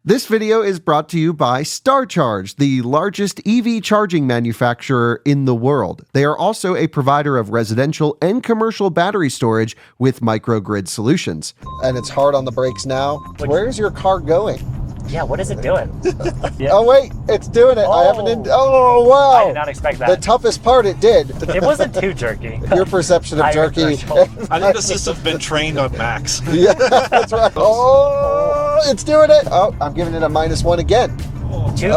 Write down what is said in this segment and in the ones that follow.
This video is brought to you by StarCharge, the largest EV charging manufacturer in the world. They are also a provider of residential and commercial battery storage with microgrid solutions. And it's hard on the brakes now. Where's your car going? Yeah, what is it doing? Yeah. Oh wait, it's doing it. I haven't. Oh wow! I did not expect that. The toughest part, it did. It wasn't too jerky. Your perception of jerky. I think the system's been trained on Max. Yeah, that's right. Oh, it's doing it. Oh, I'm giving it a -1 again. Two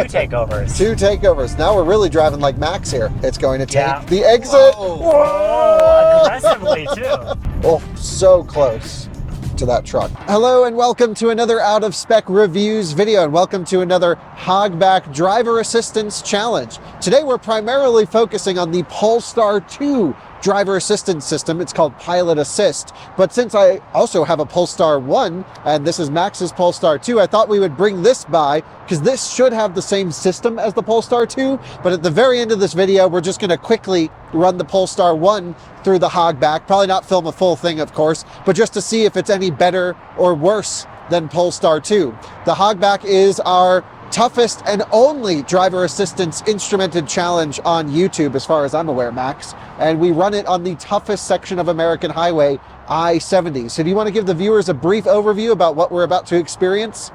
takeovers. Two takeovers. Now we're really driving like Max here. It's going to take the exit. Whoa, aggressively too. Oh, so close to that truck. Hello and welcome to another Out of Spec Reviews video, and welcome to another Hogback Driver Assistance Challenge. Today we're primarily focusing on the Polestar 2 driver assistance system. It's called Pilot Assist, but since I also have a Polestar 1 and this is Max's Polestar 2, I thought we would bring this by because this should have the same system as the Polestar 2, but at the very end of this video we're just going to quickly run the Polestar 1 through the Hogback. Probably not film a full thing, of course, but just to see if it's any better or worse than Polestar 2. The Hogback is our toughest and only driver assistance instrumented challenge on YouTube, as far as I'm aware, Max. And we run it on the toughest section of American highway, I-70. So do you want to give the viewers a brief overview about what we're about to experience?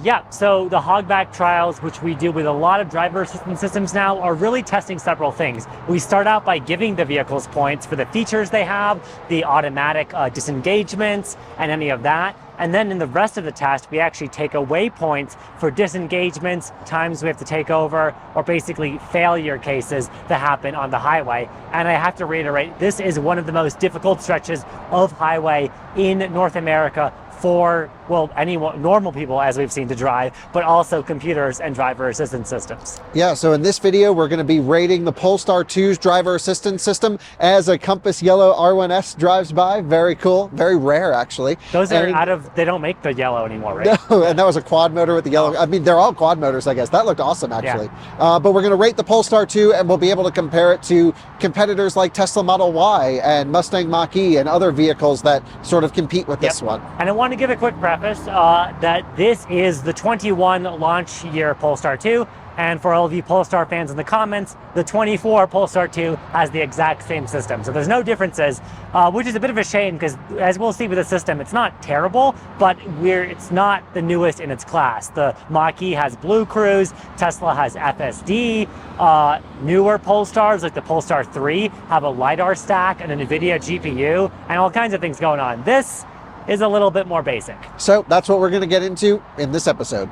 Yeah, so the Hogback trials, which we do with a lot of driver assistance systems now, are really testing several things. We start out by giving the vehicles points for the features they have, the automatic disengagements, and any of that. And then in the rest of the test, we actually take away points for disengagements, times we have to take over, or basically failure cases that happen on the highway. And I have to reiterate, this is one of the most difficult stretches of highway in North America for, well, anyone, normal people, as we've seen, to drive, but also computers and driver assistance systems. Yeah, so in this video, we're going to be rating the Polestar 2's driver assistance system as a Compass Yellow R1S drives by. Very cool. Very rare, actually. Those are they don't make the yellow anymore, right? No, and that was a quad motor with the yellow. I mean, they're all quad motors, I guess. That looked awesome, actually. Yeah. But we're going to rate the Polestar 2, and we'll be able to compare it to competitors like Tesla Model Y and Mustang Mach-E and other vehicles that sort of compete with this one. And I want to give a quick preface that this is the 21 launch year Polestar 2, and for all of you Polestar fans in the comments, the 24 Polestar 2 has the exact same system. So there's no differences, which is a bit of a shame because, as we'll see with the system, it's not terrible, but it's not the newest in its class. The Mach-E has Blue Cruise, Tesla has FSD, newer Polestars like the Polestar 3 have a LiDAR stack and an NVIDIA GPU, and all kinds of things going on. This is a little bit more basic. So that's what we're going to get into in this episode.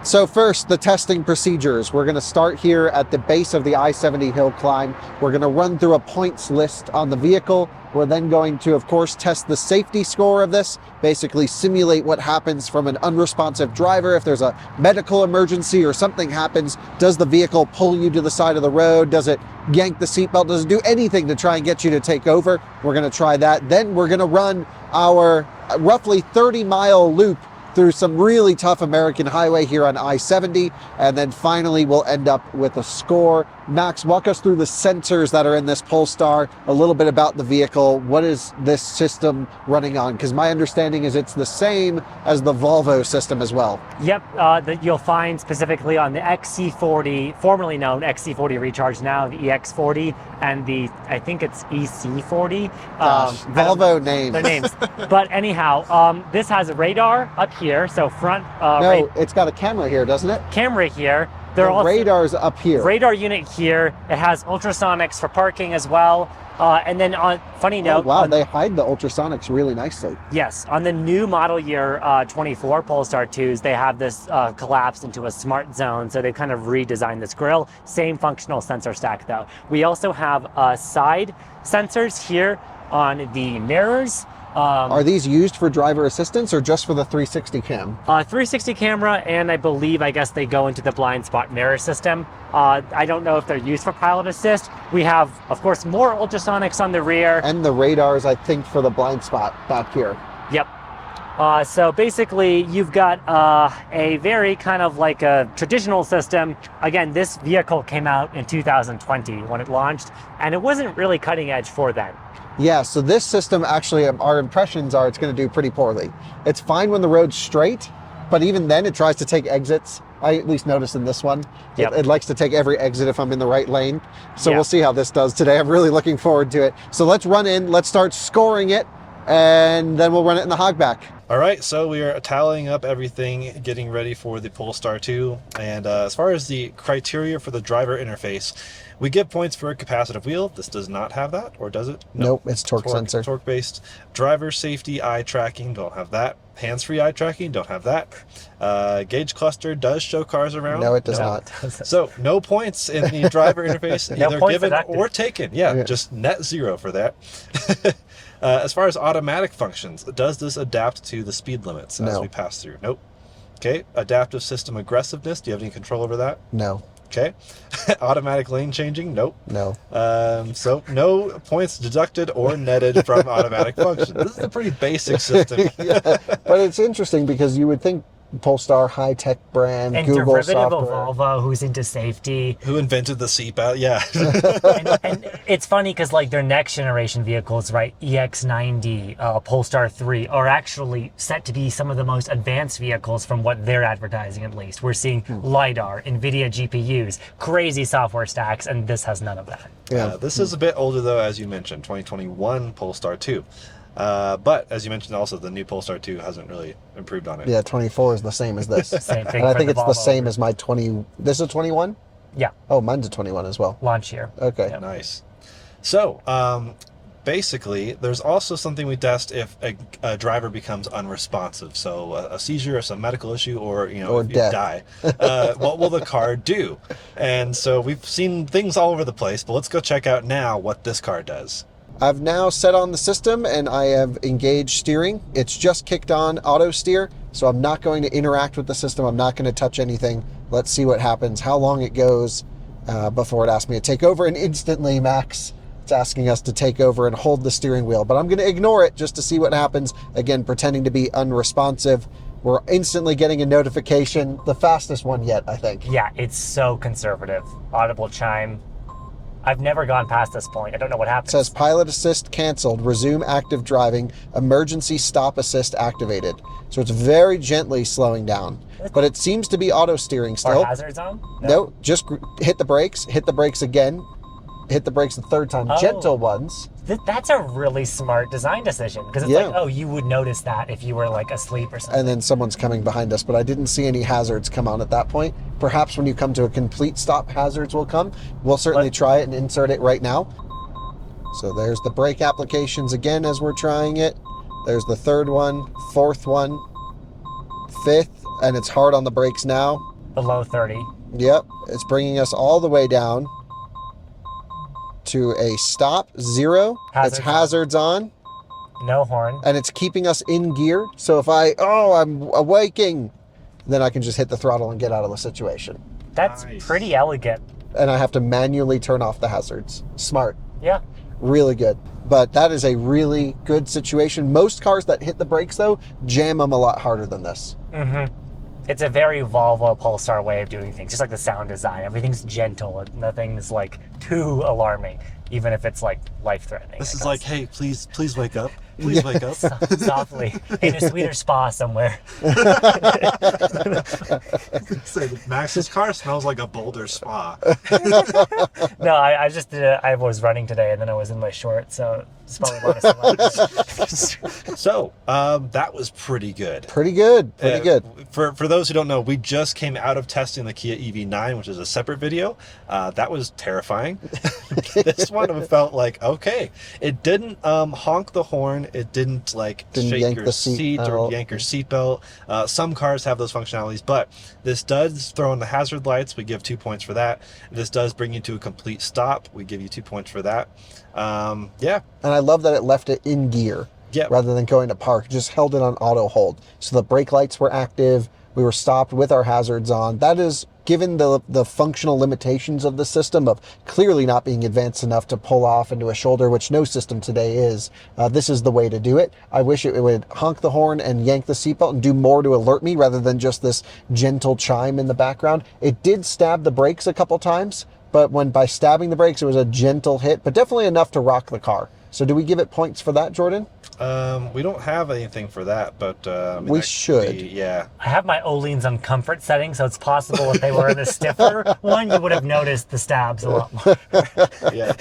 So first, the testing procedures. We're going to start here at the base of the I-70 hill climb. We're going to run through a points list on the vehicle. We're then going to, of course, test the safety score of this, basically simulate what happens from an unresponsive driver. If there's a medical emergency or something happens, does the vehicle pull you to the side of the road? Does it yank the seatbelt? Does it do anything to try and get you to take over? We're going to try that. Then we're going to run our roughly 30-mile loop through some really tough American highway here on I-70, and then finally we'll end up with a score. Max, walk us through the sensors that are in this Polestar, a little bit about the vehicle. What is this system running on? Because my understanding is it's the same as the Volvo system as well. Yep, that you'll find specifically on the XC40, formerly known XC40 Recharge, now the EX40, and the, I think it's EC40. Volvo names. Their names. But anyhow, this has a radar up here, so front. No, it's got a camera here, doesn't it? Camera here. The radar's up here. Radar unit here. It has ultrasonics for parking as well. And then on funny note, wow, they hide the ultrasonics really nicely. Yes, on the new model year 24 Polestar 2s, they have this collapsed into a smart zone, so they kind of redesigned this grille. Same functional sensor stack though. We also have side sensors here on the mirrors. Are these used for driver assistance or just for the 360 cam? 360 camera, and I guess they go into the blind spot mirror system. I don't know if they're used for pilot assist. We have, of course, more ultrasonics on the rear. And the radars, I think, for the blind spot back here. Yep. So basically, you've got a very kind of like a traditional system. Again, this vehicle came out in 2020 when it launched, and it wasn't really cutting edge for then. Yeah, so this system actually, our impressions are it's going to do pretty poorly. It's fine when the road's straight, but even then it tries to take exits. I at least noticed in this one, Yep. it likes to take every exit if I'm in the right lane. So Yeah. we'll see how this does today. I'm really looking forward to it. So let's run in, let's start scoring it, and then we'll run it in the Hogback. All right, so we are tallying up everything, getting ready for the Polestar 2. And as far as the criteria for the driver interface, we give points for a capacitive wheel. This does not have that, or does it? Nope, it's torque sensor. Torque-based. Driver safety eye tracking, don't have that. Hands-free eye tracking, don't have that. Gauge cluster does show cars around. No, it does No, not. it doesn't. So no points in the driver interface, No either points given deducted. or taken. Yeah, Yeah. just net 0 for that. As far as automatic functions, does this adapt to the speed limits as No. we pass through? Nope. Okay. Adaptive system aggressiveness, do you have any control over that? No, Okay. Automatic lane changing? Nope. no. So no points deducted or netted from automatic functions. This is a pretty basic system. Yeah, but it's interesting because you would think Polestar, high-tech brand, And Google derivative software. of Volvo, who's into safety. Who invented the seatbelt? Yeah. And it's funny because like their next generation vehicles, right, EX90, Polestar 3, are actually set to be some of the most advanced vehicles from what they're advertising. At least we're seeing lidar, NVIDIA GPUs, crazy software stacks, and this has none of that. Yeah. This is a bit older though, as you mentioned, 2021 Polestar 2. But as you mentioned, also the new Polestar 2 hasn't really improved on it. Yeah, 24 is the same as this. Same thing. And I for think it's the Volvo. same as my 20. This is a 21? Yeah, Oh, mine's a 21 as well. launch year. Okay. Yeah. Nice. So, basically, there's also something we test if a driver becomes unresponsive. So, a seizure or some medical issue, or Or if you death. die, what will the car do? And so we've seen things all over the place, but let's go check out now what this car does. I've now set on the system and I have engaged steering. It's just kicked on auto steer, so I'm not going to interact with the system. I'm not going to touch anything. Let's see what happens, how long it goes before it asks me to take over. And instantly, Max, it's asking us to take over and hold the steering wheel. But I'm going to ignore it just to see what happens. Again, pretending to be unresponsive. We're instantly getting a notification. The fastest one yet, I think. Yeah, it's so conservative. Audible chime. I've never gone past this point. I don't know what It happens. says pilot assist canceled, resume active driving, emergency stop assist activated. So it's very gently slowing down, but it seems to be auto steering Or still. hazard zone? No, just hit the brakes again, hit the brakes the third time, Oh. gentle ones. That's a really smart design decision because it's Yeah. like, oh, you would notice that if you were like asleep or something. And then someone's coming behind us, but I didn't see any hazards come on at that point. Perhaps when you come to a complete stop, hazards will come. We'll certainly try it and insert it right now. So there's the brake applications again as we're trying it. There's the third one, fourth one, fifth, and it's hard on the brakes now. Below 30. Yep, it's bringing us all the way down to a stop, 0. It's Hazards on. hazards on, No horn. and it's keeping us in gear. So if I'm awaking, then I can just hit the throttle and get out of the situation. That's Nice. pretty elegant. And I have to manually turn off the hazards. Smart. Yeah. Really good. But that is a really good situation. Most cars that hit the brakes, though, jam them a lot harder than this. Mm-hmm. It's a very Volvo Polestar way of doing things, just like the sound design. Everything's gentle. Nothing's like too alarming, even if it's like life-threatening. This I is guess. like, hey, please wake up. Please wake up. Softly in a sweeter spa somewhere. Max's car smells like a Boulder spa. No, I just did I was running today and then I was in my shorts, so it's probably why I smell like So, that was pretty good. Pretty good. Pretty good. For those who don't know, we just came out of testing the Kia EV9, which is a separate video. That was terrifying. This one felt like, okay. It didn't honk the horn. It didn't Didn't shake yank your the seat seat or belt. yank your seatbelt. Some cars have those functionalities, but this does throw in the hazard lights. We give 2 points for that. This does bring you to a complete stop. We give you 2 points for that. Yeah. And I love that it left it in gear. Yeah. Rather than going to park, just held it on auto hold. So the brake lights were active. We were stopped with our hazards on. That is, given the functional limitations of the system of clearly not being advanced enough to pull off into a shoulder, which no system today is, this is the way to do it. I wish it would honk the horn and yank the seatbelt and do more to alert me rather than just this gentle chime in the background. It did stab the brakes a couple times, but by stabbing the brakes, it was a gentle hit, but definitely enough to rock the car. So do we give it points for that, Jordan? We don't have anything for that, but I mean, we should. Yeah. I have my Oleans on comfort setting, so it's possible if they were in a stiffer one, you would have noticed the stabs a lot more. Yeah.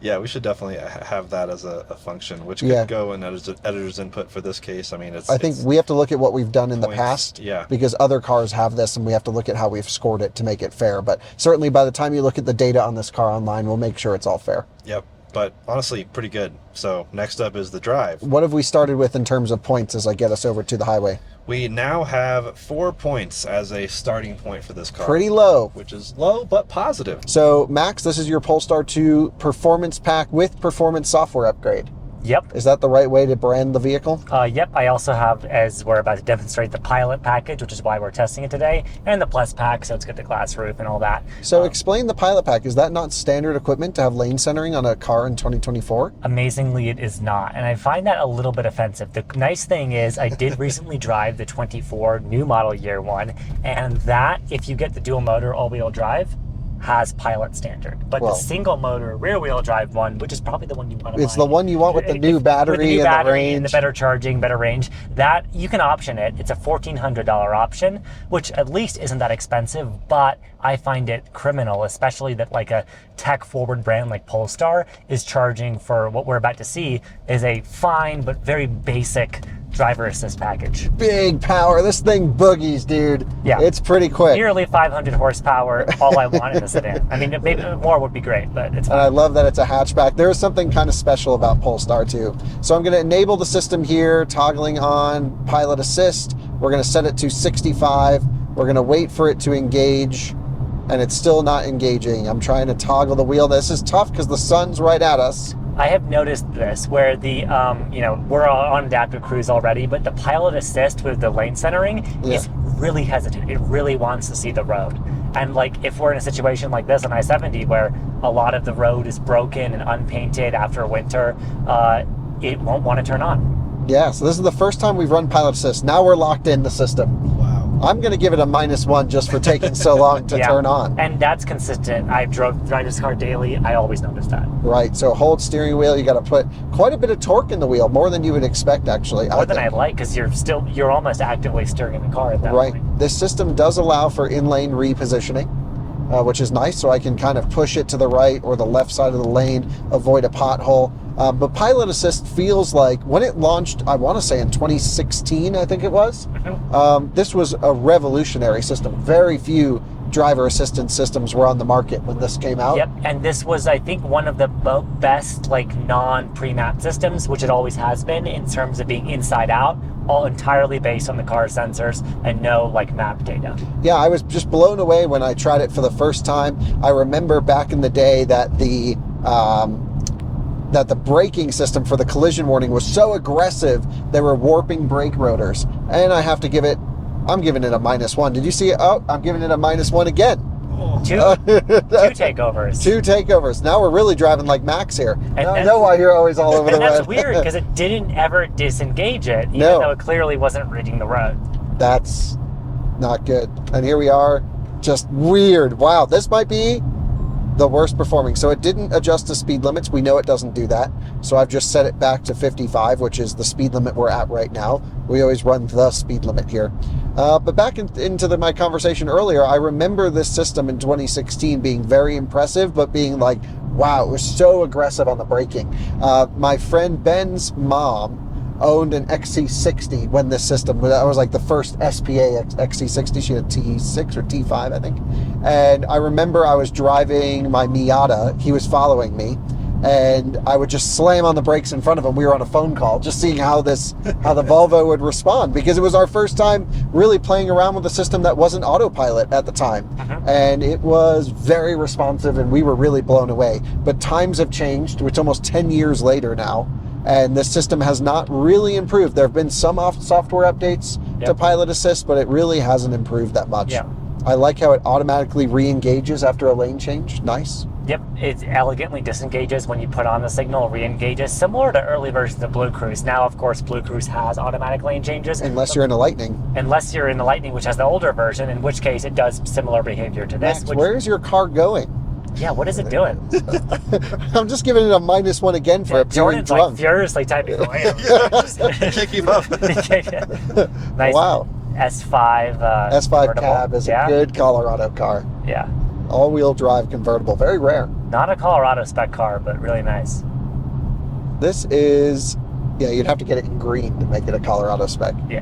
Yeah, we should definitely have that as a function, which could go in editor's input for this case. I mean, I think we have to look at what we've done in the past, yeah, because other cars have this, and we have to look at how we've scored it to make it fair. But certainly, by the time you look at the data on this car online, we'll make sure it's all fair. Yep. But honestly, pretty good. So next up is the drive. What have we started with in terms of points as I get us over to the highway? We now have 4 points as a starting point for this car. Pretty low. Which is low, but positive. So, Max, this is your Polestar 2 Performance Pack with Performance Software Upgrade. Yep. Is that the right way to brand the vehicle? Yep. I also have, as we're about to demonstrate, the Pilot package, which is why we're testing it today, and the Plus pack, so it's got the glass roof and all that. So explain the Pilot pack. Is that not standard equipment to have lane centering on a car in 2024? Amazingly, it is not. And I find that a little bit offensive. The nice thing is I did recently drive the 24 new model year one, and that, if you get the dual motor all-wheel drive, has Pilot standard, but the single motor rear wheel drive one, which is probably the one you want to buy. It's the one you want with the new battery and the range. And the better charging, better range. That you can option it. It's a $1,400 option, which at least isn't that expensive, but I find it criminal, especially that like a tech forward brand like Polestar is charging for what we're about to see is a fine but very basic driver assist package. Big power. This thing boogies, dude. Yeah. It's pretty quick. Nearly 500 horsepower, all I want in a sedan. I mean, maybe more would be great, but it's fine. And I love that it's a hatchback. There is something kind of special about Polestar too. So I'm going to enable the system here, toggling on Pilot Assist. We're going to set it to 65. We're going to wait for it to engage, and it's still not engaging. I'm trying to toggle the wheel. This is tough because the sun's right at us. I have noticed this where the, we're on adaptive cruise already, but the Pilot Assist with the lane centering is really hesitant. It really wants to see the road. And like, if we're in a situation like this on I-70 where a lot of the road is broken and unpainted after winter, it won't want to turn on. Yeah, so this is the first time we've run Pilot Assist. Now we're locked in the system. Wow. I'm going to give it a -1 just for taking so long to turn on. And that's consistent. I drive this car daily. I always notice that. Right. So hold steering wheel. You got to put quite a bit of torque in the wheel, more than you would expect, actually. More than I like, because you're almost actively steering the car at that point. Right. This system does allow for in-lane repositioning, which is nice. So I can kind of push it to the right or the left side of the lane, avoid a pothole. But Pilot Assist feels like when it launched, I want to say in 2016, I think it was, this was a revolutionary system. Very few driver assistance systems were on the market when this came out. Yep, and this was, I think, one of the best like non-pre-map systems, which it always has been in terms of being inside out, all entirely based on the car sensors and no like map data. Yeah, I was just blown away when I tried it for the first time. I remember back in the day that the braking system for the collision warning was so aggressive, they were warping brake rotors. And I have to give it, I'm giving it a -1. Did you see it? Oh, I'm giving it a -1 again. Two takeovers. 2 takeovers. Now we're really driving like Max here. And I know why you're always all over the road. And that's weird, because it didn't ever disengage it, even though it clearly wasn't reading the road. That's not good. And here we are, just weird. Wow, this might be the worst performing. So it didn't adjust the speed limits. We know it doesn't do that. So I've just set it back to 55, which is the speed limit we're at right now. We always run the speed limit here. But back into my conversation earlier, I remember this system in 2016 being very impressive, but being like, wow, it was so aggressive on the braking. My friend Ben's mom owned an XC60 when this system, that was like the first SPA XC60. She had a T6 or T5, I think. And I remember I was driving my Miata. He was following me, and I would just slam on the brakes in front of him. We were on a phone call, just seeing how the Volvo would respond, because it was our first time really playing around with a system that wasn't autopilot at the time. And it was very responsive, and we were really blown away. But times have changed. It's almost 10 years later now, and the system has not really improved. There have been some software updates to Pilot Assist, but it really hasn't improved that much. I like how it automatically re-engages after a lane change. Nice. Yep, it elegantly disengages when you put on the signal, re-engages, similar to early versions of Blue Cruise. Now, of course, Blue Cruise has automatic lane changes. Unless you're in a Lightning. Unless you're in the Lightning, which has the older version, in which case it does similar behavior to this. Max, where is your car going? Yeah, what is it doing? I'm just giving it a -1 again for appearing Jordan's drunk. like furiously typing away. Can't keep up. Nice Wow. S5. S5 convertible. cab is a good Colorado car. Yeah. All-wheel drive convertible, very rare. Not a Colorado spec car, but really nice. This is, yeah, you'd have to get it in green to make it a Colorado spec. Yeah.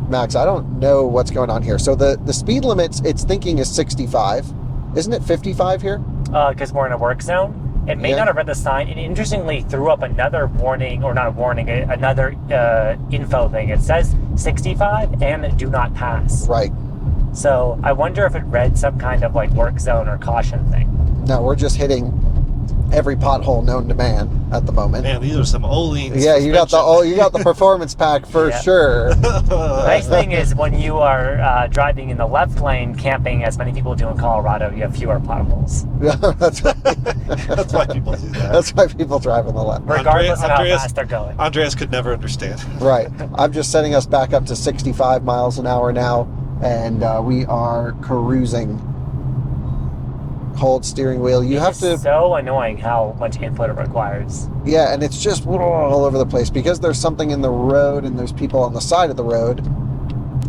Max, I don't know what's going on here. So the speed limits it's thinking is 65. Isn't it 55 here? Because we're in a work zone. It may not have read the sign. It interestingly threw up another warning, or not a warning, another info thing. It says 65 and do not pass. Right. So I wonder if it read some kind of like work zone or caution thing. No, we're just hitting every pothole known to man at the moment. Man, these are some Oleans. Yeah, you got the performance pack for sure. The nice thing is when you are driving in the left lane, camping, as many people do in Colorado, you have fewer potholes. That's right. That's why people do that. That's why people drive on the left. Regardless of how fast they're going. Andreas could never understand. Right. I'm just setting us back up to 65 miles an hour now, and we are cruising. Hold steering wheel. You have to. It's so annoying how much input it requires. Yeah, and it's just all over the place because there's something in the road and there's people on the side of the road.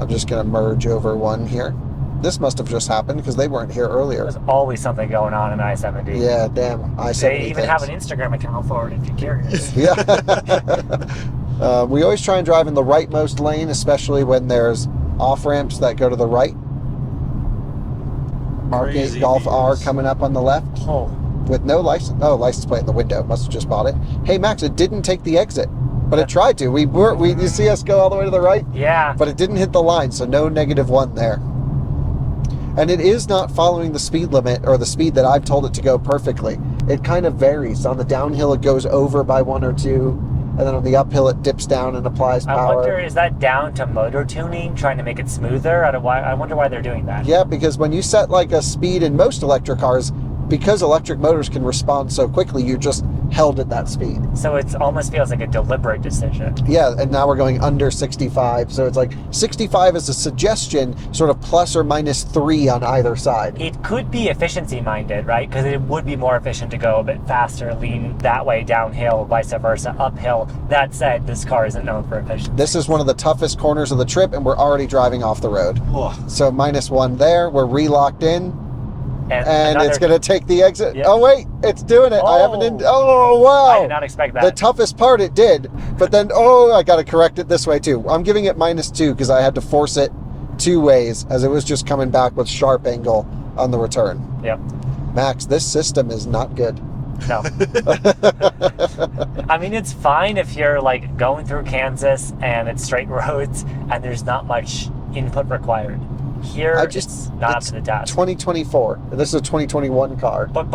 I'm just going to merge over one here. This must have just happened because they weren't here earlier. There's always something going on in I-70. Yeah, damn. I-70. They even have an Instagram account for it if you're curious. Yeah. We always try and drive in the rightmost lane, especially when there's off-ramps that go to the right. Arcade Golf R coming up on the left. Oh. With no license. Oh, license plate in the window. Must have just bought it. Hey, Max, it didn't take the exit, but it tried to. You see us go all the way to the right? Yeah. But it didn't hit the line, so no -1 there. And it is not following the speed limit or the speed that I've told it to go perfectly. It kind of varies. On the downhill, it goes over by 1 or 2. And then on the uphill, it dips down and applies power. I wonder, is that down to motor tuning, trying to make it smoother? I wonder why they're doing that. Yeah, because when you set like a speed in most electric cars, because electric motors can respond so quickly, you're just held at that speed. So it almost feels like a deliberate decision. Yeah, and now we're going under 65. So it's like 65 is a suggestion, sort of plus or minus 3 on either side. It could be efficiency minded, right? Because it would be more efficient to go a bit faster, lean that way downhill, vice versa, uphill. That said, this car isn't known for efficiency. This is one of the toughest corners of the trip, and we're already driving off the road. Oh. So -1 there. We're re-locked in. And it's going to take the exit. Yep. Oh, wait, it's doing it. I haven't. Oh, wow. I did not expect that. The toughest part it did. But then, I got to correct it this way, too. I'm giving it -2 because I had to force it 2 ways as it was just coming back with sharp angle on the return. Yep. Max, this system is not good. No. I mean, it's fine if you're like going through Kansas and it's straight roads and there's not much input required. Here, it's not up to the task. 2024. This is a 2021 car. But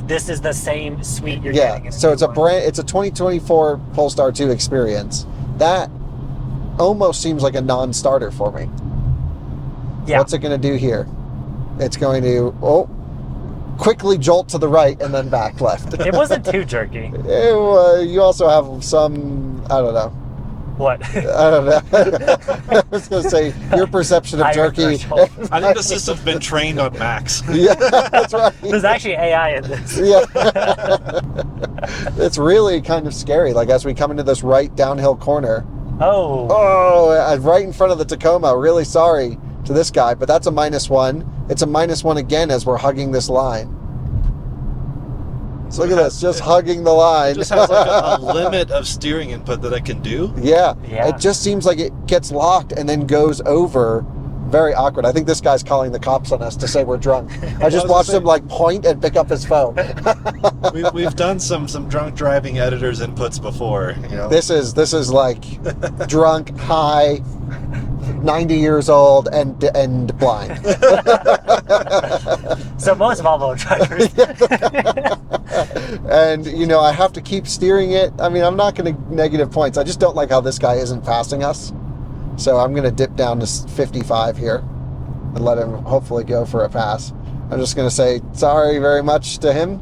this is the same suite you're yeah, getting. so it's a 2024 Polestar 2 experience. That almost seems like a non-starter for me. Yeah. What's it going to do here? It's going to quickly jolt to the right and then back left. It wasn't too jerky. You also have some, I don't know. What? I don't know. I was going to say, your perception of jerky. I think the system's been trained on Max. Yeah, that's right. There's actually AI in this. Yeah. It's really kind of scary. Like as we come into this right downhill corner. Oh, right in front of the Tacoma. Really sorry to this guy, but that's a -1. It's a -1 again as we're hugging this line. So look at this, just hugging the line. It just has like a limit of steering input that it can do. Yeah, Yeah. it just seems like it gets locked and then goes over. Very awkward. I think this guy's calling the cops on us to say we're drunk. I just watched him like point and pick up his phone. We've done some drunk driving editors inputs before. You know, This is like drunk, high, 90 years old, and blind. so most Volvo drivers. And I have to keep steering it. I mean, I'm not going to negative points. I just don't like how this guy isn't passing us. So I'm going to dip down to 55 here and let him hopefully go for a pass. I'm just going to say sorry very much to him.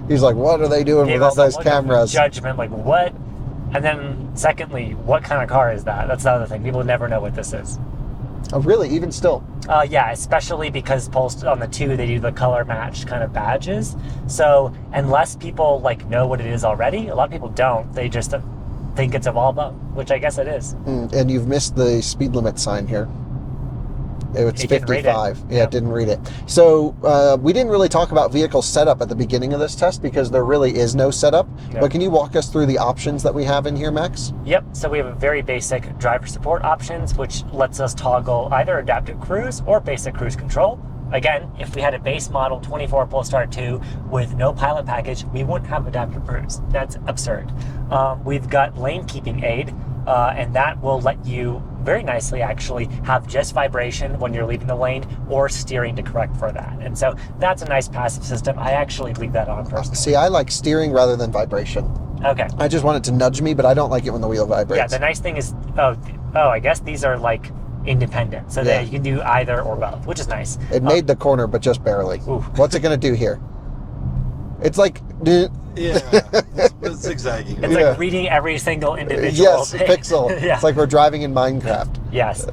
He's like, what are they doing with all those cameras? Judgment, like what? And then secondly, what kind of car is that? That's the other thing. People never know what this is. Oh, really? Even still? Yeah, especially because on the 2 they do the color matched kind of badges. So unless people like know what it is already, a lot of people don't. They just think it's a Volvo, which I guess it is. And you've missed the speed limit sign here. It's 55. Yeah, it didn't read it. So we didn't really talk about vehicle setup at the beginning of this test because there really is no setup. Yep. But can you walk us through the options that we have in here, Max? Yep. So we have a very basic driver support options, which lets us toggle either adaptive cruise or basic cruise control. Again, if we had a base model 24 Polestar 2 with no pilot package, we wouldn't have adaptive cruise. That's absurd. We've got lane keeping aid, and that will let you very nicely actually have just vibration when you're leaving the lane or steering to correct for that. And so that's a nice passive system. I actually leave that on personally. See, I like steering rather than vibration. Okay. I just want it to nudge me, but I don't like it when the wheel vibrates. Yeah, the nice thing is, I guess these are like independent, so that you can do either or both, which is nice. It made the corner, but just barely. Oof. What's it going to do here? It's like... Yeah, it's zigzagging. It's like reading every single individual pixel. Yeah. It's like we're driving in Minecraft. Yes.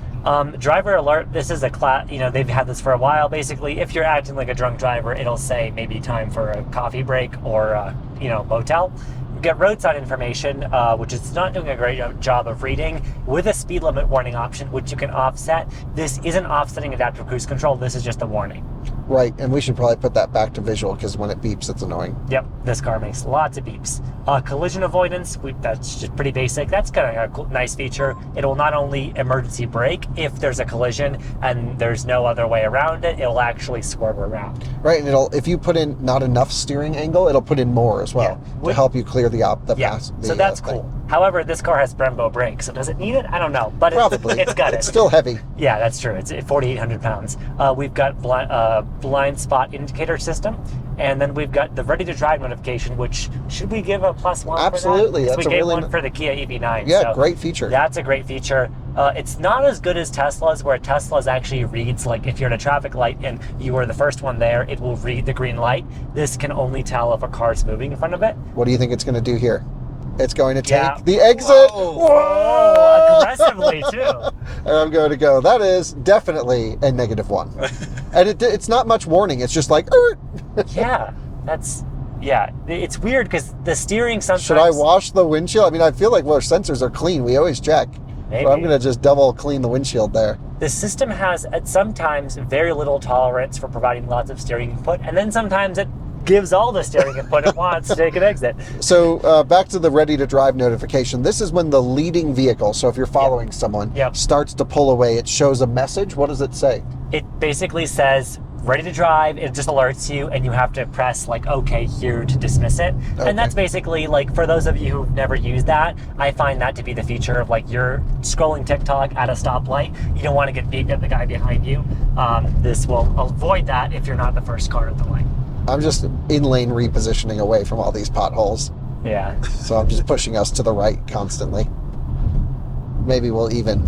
Driver alert, this is a class, they've had this for a while. Basically, if you're acting like a drunk driver, it'll say maybe time for a coffee break or, motel. You get roadside information, which is not doing a great job of reading, with a speed limit warning option, which you can offset. This isn't offsetting adaptive cruise control. This is just a warning. Right, and we should probably put that back to visual because when it beeps, it's annoying. Yep, this car makes lots of beeps. Collision avoidance, that's just pretty basic. That's kind of a nice feature. It will not only emergency brake if there's a collision and there's no other way around it, it'll actually swerve around. Right, and if you put in not enough steering angle, it'll put in more as well to help you clear the pass. So that's cool. However, this car has Brembo brakes, so does it need it? I don't know, but probably. It's got it. It's still heavy. Yeah, that's true. It's 4,800 pounds. We've got blind spot indicator system, and then we've got the ready to drive notification, which should we give a +1 Absolutely. for that? That's we gave one for the Kia EV9. Yeah, so great feature. That's a great feature. It's not as good as Tesla's, where Tesla's actually reads, like if you're in a traffic light and you are the first one there, it will read the green light. This can only tell if a car's moving in front of it. What do you think it's going to do here? It's going to take the exit. Whoa, aggressively too. And I'm going to go, that is definitely a -1. And it's not much warning. It's just like, it's weird because the steering sometimes... Should I wash the windshield? I mean, I feel like our sensors are clean. We always check. Maybe. So I'm going to just double clean the windshield there. The system has, at sometimes, very little tolerance for providing lots of steering input, and then sometimes it gives all the steering input it wants to take an exit. So back to the ready to drive notification. This is when the leading vehicle, so if you're following someone, starts to pull away. It shows a message. What does it say? It basically says, ready to drive. It just alerts you, and you have to press like OK here to dismiss it. Okay. And that's basically like, for those of you who've never used that, I find that to be the feature of like you're scrolling TikTok at a stoplight. You don't want to get beeped at the guy behind you. This will avoid that if you're not the first car at the light. I'm just in-lane repositioning away from all these potholes. Yeah. So I'm just pushing us to the right constantly. Maybe we'll even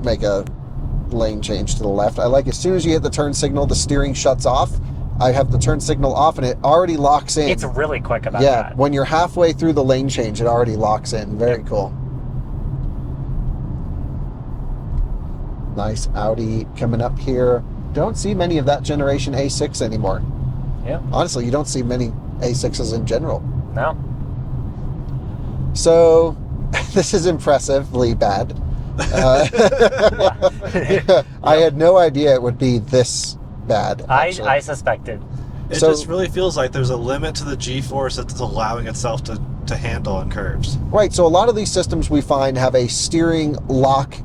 make a lane change to the left. I like as soon as you hit the turn signal, the steering shuts off. I have the turn signal off and it already locks in. It's really quick about that. Yeah, when you're halfway through the lane change, it already locks in. Very cool. Nice Audi coming up here. Don't see many of that generation A6 anymore. Yeah. Honestly, you don't see many A6s in general. No. So, this is impressively bad. I had no idea it would be this bad. I suspected. It just really feels like there's a limit to the G-force that's allowing itself to handle on curves. Right, so a lot of these systems we find have a steering lock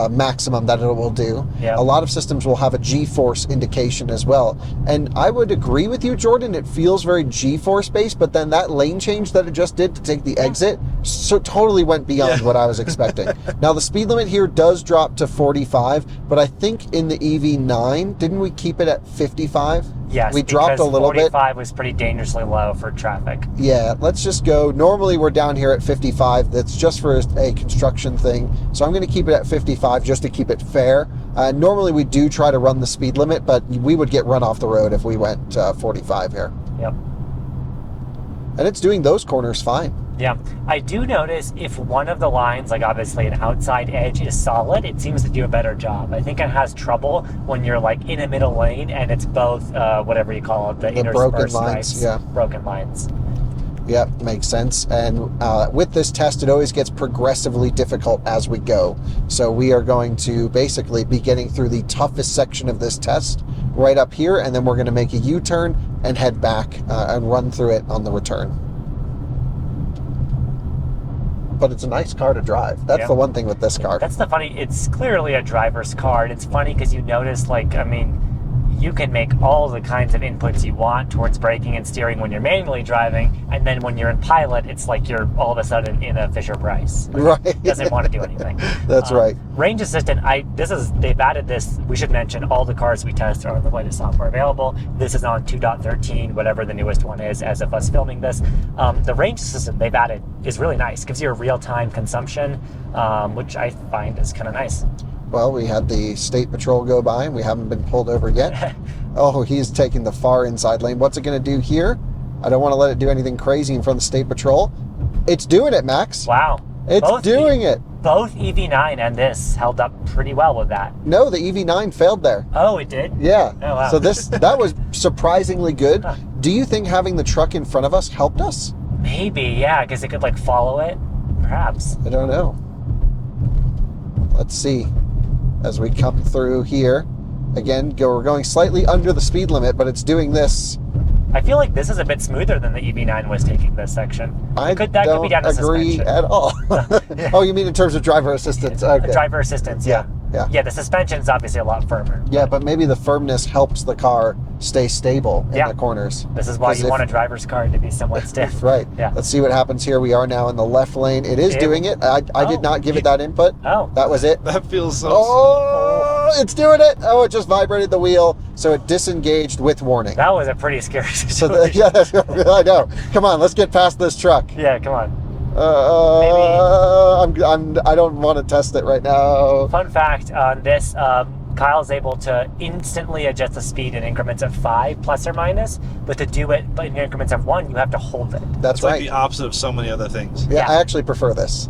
maximum that it will do. Yep. A lot of systems will have a G-force indication as well. And I would agree with you, Jordan, it feels very G-force based, but then that lane change that it just did to take the exit so totally went beyond what I was expecting. Now the speed limit here does drop to 45, but I think in the EV9, didn't we keep it at 55? Yes, we dropped a little 45 bit. 45 was pretty dangerously low for traffic. Yeah, let's just go. Normally we're down here at 55. That's just for a construction thing. So I'm going to keep it at 55 just to keep it fair. Normally we do try to run the speed limit, but we would get run off the road if we went 45 here. Yep. And it's doing those corners fine. Yeah, I do notice if one of the lines, like obviously an outside edge, is solid, it seems to do a better job. I think it has trouble when you're like in a middle lane and it's both, whatever you call it, the broken interspersed lines, stripes, yeah. broken lines. Yep, makes sense. And with this test, it always gets progressively difficult as we go. So we are going to basically be getting through the toughest section of this test right up here, and then we're going to make a U-turn and head back and run through it on the return. But it's a nice car to drive. That's the one thing with this car. That's the funny, it's clearly a driver's car. And it's funny because you notice, like, I mean, you can make all the kinds of inputs you want towards braking and steering when you're manually driving, and then when you're in pilot, it's like you're all of a sudden in a Fisher-Price. Right. Doesn't want to do anything. That's right. Range Assistant, they've added this. We should mention all the cars we test are the latest software available. This is on 2.13, whatever the newest one is as of us filming this. The Range Assistant they've added is really nice. Gives you a real-time consumption, which I find is kind of nice. Well, we had the state patrol go by and we haven't been pulled over yet. Oh, he's taking the far inside lane. What's it going to do here? I don't want to let it do anything crazy in front of the state patrol. It's doing it, Max. Wow. It's doing it. Both EV9 and this held up pretty well with that. No, the EV9 failed there. Oh, it did? Yeah. Oh, wow. So that was surprisingly good. Huh. Do you think having the truck in front of us helped us? Maybe, yeah, because it could like follow it. Perhaps. I don't know. Let's see. As we come through here, again, we're going slightly under the speed limit, but it's doing this. I feel like this is a bit smoother than the EV9 was taking this section. That could be down to agree suspension. At all. Oh, you mean in terms of driver assistance? Okay. Driver assistance, yeah. Yeah, the suspension is obviously a lot firmer. Yeah, but maybe the firmness helps the car stay stable in the corners. This is why you want a driver's car to be somewhat stiff. Right. Yeah. Let's see what happens here. We are now in the left lane. It is doing it. I did not give it that input. Oh. That was it. That feels so... Oh, it's doing it. Oh, it just vibrated the wheel, so it disengaged with warning. That was a pretty scary situation. I know. Come on, let's get past this truck. Yeah, come on. I don't want to test it right now. Fun fact on this, Kyle's able to instantly adjust the speed in increments of 5 plus or minus, but to do it in increments of 1, you have to hold it. That's right. Like the opposite of so many other things. Yeah, I actually prefer this.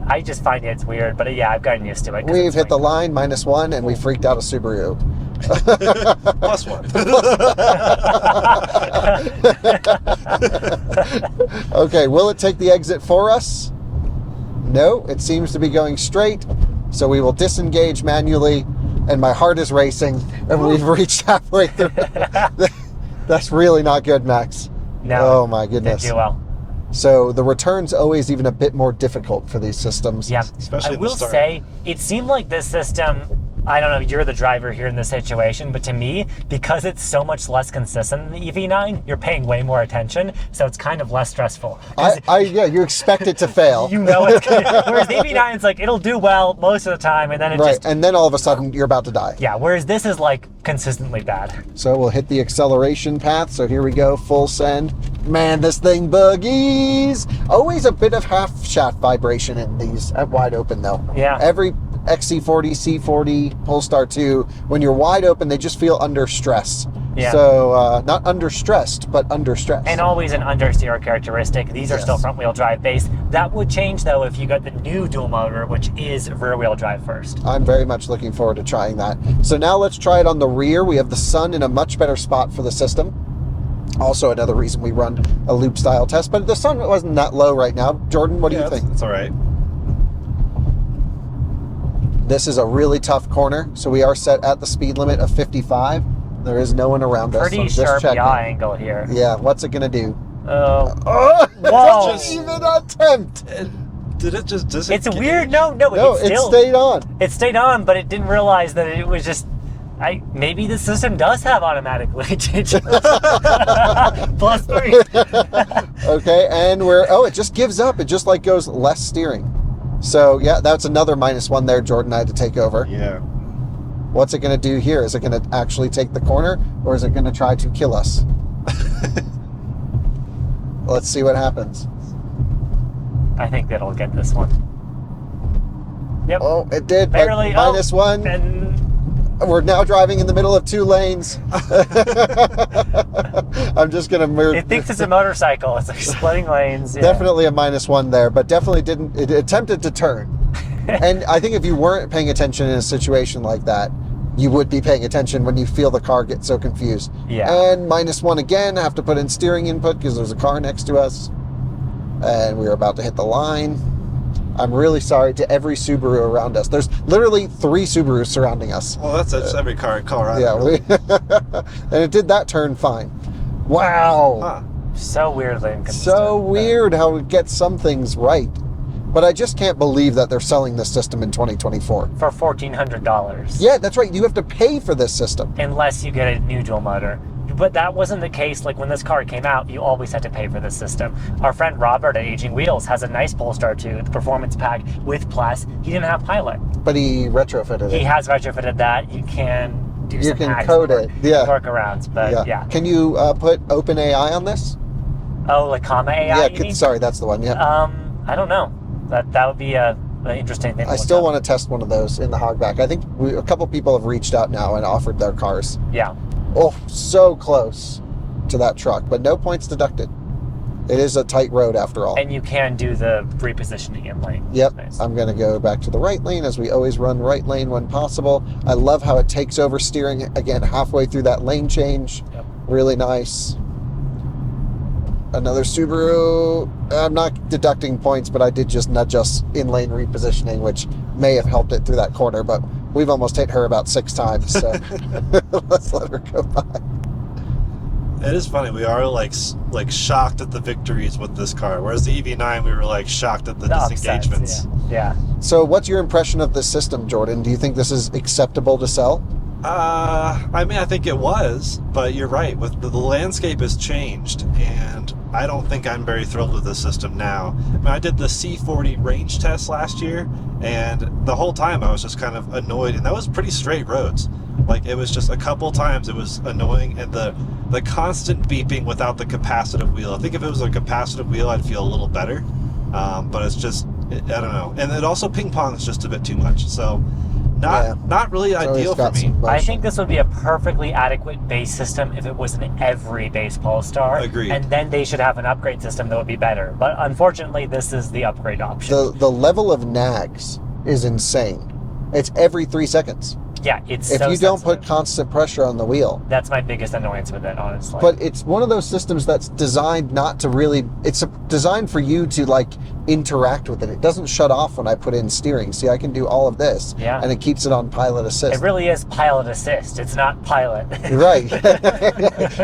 I just find it's weird, but yeah, I've gotten used to it. We've hit the line, -1, and we freaked out a Subaru. +1. Okay, will it take the exit for us? No, it seems to be going straight. So we will disengage manually, and my heart is racing, and we've reached halfway through. That's really not good, Max. No. Oh my goodness. Didn't do well. So the return's always even a bit more difficult for these systems. Yeah, especially I will say, it seemed like this system, I don't know, you're the driver here in this situation, but to me, because it's so much less consistent than the EV9, you're paying way more attention, so it's kind of less stressful. Yeah, you expect it to fail. You know it's gonna, whereas the EV9 is like, it'll do well most of the time, and then it just... and then all of a sudden, you're about to die. Yeah, whereas this is like consistently bad. So we'll hit the acceleration path, so here we go, full send. Man, this thing boogies! Always a bit of half shaft vibration in these at wide open though. Yeah. Every XC40, C40, Polestar 2, when you're wide open, they just feel under stress. Yeah. So not under stressed, but under stress. And always an understeer characteristic. These are still front wheel drive based. That would change though if you got the new dual motor, which is rear wheel drive first. I'm very much looking forward to trying that. So now let's try it on the rear. We have the sun in a much better spot for the system. Also another reason we run a loop style test, but the sun wasn't that low right now. Jordan, what do you think? It's all right. This is a really tough corner, so we are set at the speed limit of 55. There is no one around us. Pretty sharp yaw angle here. Yeah, what's it gonna do? Oh, Whoa! Just even attempt. Did it just disengage? It's weird. No, it stayed on. It stayed on, but it didn't realize that it was just. Maybe the system does have automatic lane change. +3. Okay, and it just gives up. It just like goes less steering. So yeah, that's another -1 there. Jordan, I had to take over. Yeah. What's it going to do here? Is it going to actually take the corner, or is it going to try to kill us? Let's see what happens. I think that'll get this one. Yep. Oh, it did. Barely. -1. And We're now driving in the middle of 2 lanes. I'm just gonna move. It thinks it's a motorcycle. It's like splitting lanes. Yeah. Definitely a -1 there, but definitely didn't. It attempted to turn. And I think if you weren't paying attention in a situation like that, you would be paying attention when you feel the car get so confused. Yeah. And -1 again. Have to put in steering input because there's a car next to us, and we were about to hit the line. I'm really sorry to every Subaru around us. There's literally 3 Subarus surrounding us. Well, that's every car in Colorado. Yeah, really. and it did that turn fine. Wow. Huh. So weirdly inconsistent. So weird how it gets some things right. But I just can't believe that they're selling this system in 2024. For $1,400. Yeah, that's right. You have to pay for this system. Unless you get a new dual motor. But that wasn't the case. Like when this car came out, you always had to pay for this system. Our friend Robert at Aging Wheels has a nice Polestar 2, the performance pack with Plus. He didn't have Pilot. But he retrofitted it. He has retrofitted that. You can do You some can hacks code and it. Yeah. workarounds. But yeah. Can you put OpenAI on this? Oh, like Comma AI? Yeah, sorry, that's the one. Yeah. I don't know. That would be an interesting thing. I still want to test one of those in the Hogback. I think a couple people have reached out now and offered their cars. Yeah. Oh, so close to that truck, but no points deducted. It is a tight road after all. And you can do the repositioning in lane. Yep. Nice. I'm going to go back to the right lane as we always run right lane when possible. I love how it takes over steering again halfway through that lane change. Yep. Really nice. Another Subaru. I'm not deducting points, but I did just nudge us in lane repositioning, which may have helped it through that corner, but we've almost hit her about 6 times, so let's let her go by. It is funny. We are like shocked at the victories with this car, whereas the EV9 we were like shocked at the disengagements. Upsets, yeah. So, what's your impression of this system, Jordan? Do you think this is acceptable to sell? I mean, I think it was, but you're right. With the landscape has changed, and I don't think I'm very thrilled with this system now. I mean, I did the C40 range test last year, and the whole time I was just kind of annoyed, and that was pretty straight roads. Like, it was just a couple times it was annoying, and the constant beeping without the capacitive wheel. I think if it was a capacitive wheel, I'd feel a little better, but it's just, I don't know. And it also ping-pongs just a bit too much, so not really ideal for me. I think this would be a perfectly adequate base system if it was in every base Polestar. Agreed. And then they should have an upgrade system that would be better. But unfortunately, this is the upgrade option. The level of nags is insane. It's every 3 seconds. Yeah, it's if so you don't sensitive. put constant pressure on the wheel. That's my biggest annoyance with it, honestly. But it's one of those systems that's designed not to really, it's designed for you to like interact with it. It doesn't shut off when I put in steering. See, I can do all of this, yeah, and it keeps it on pilot assist. It really is pilot assist. It's not pilot. Right.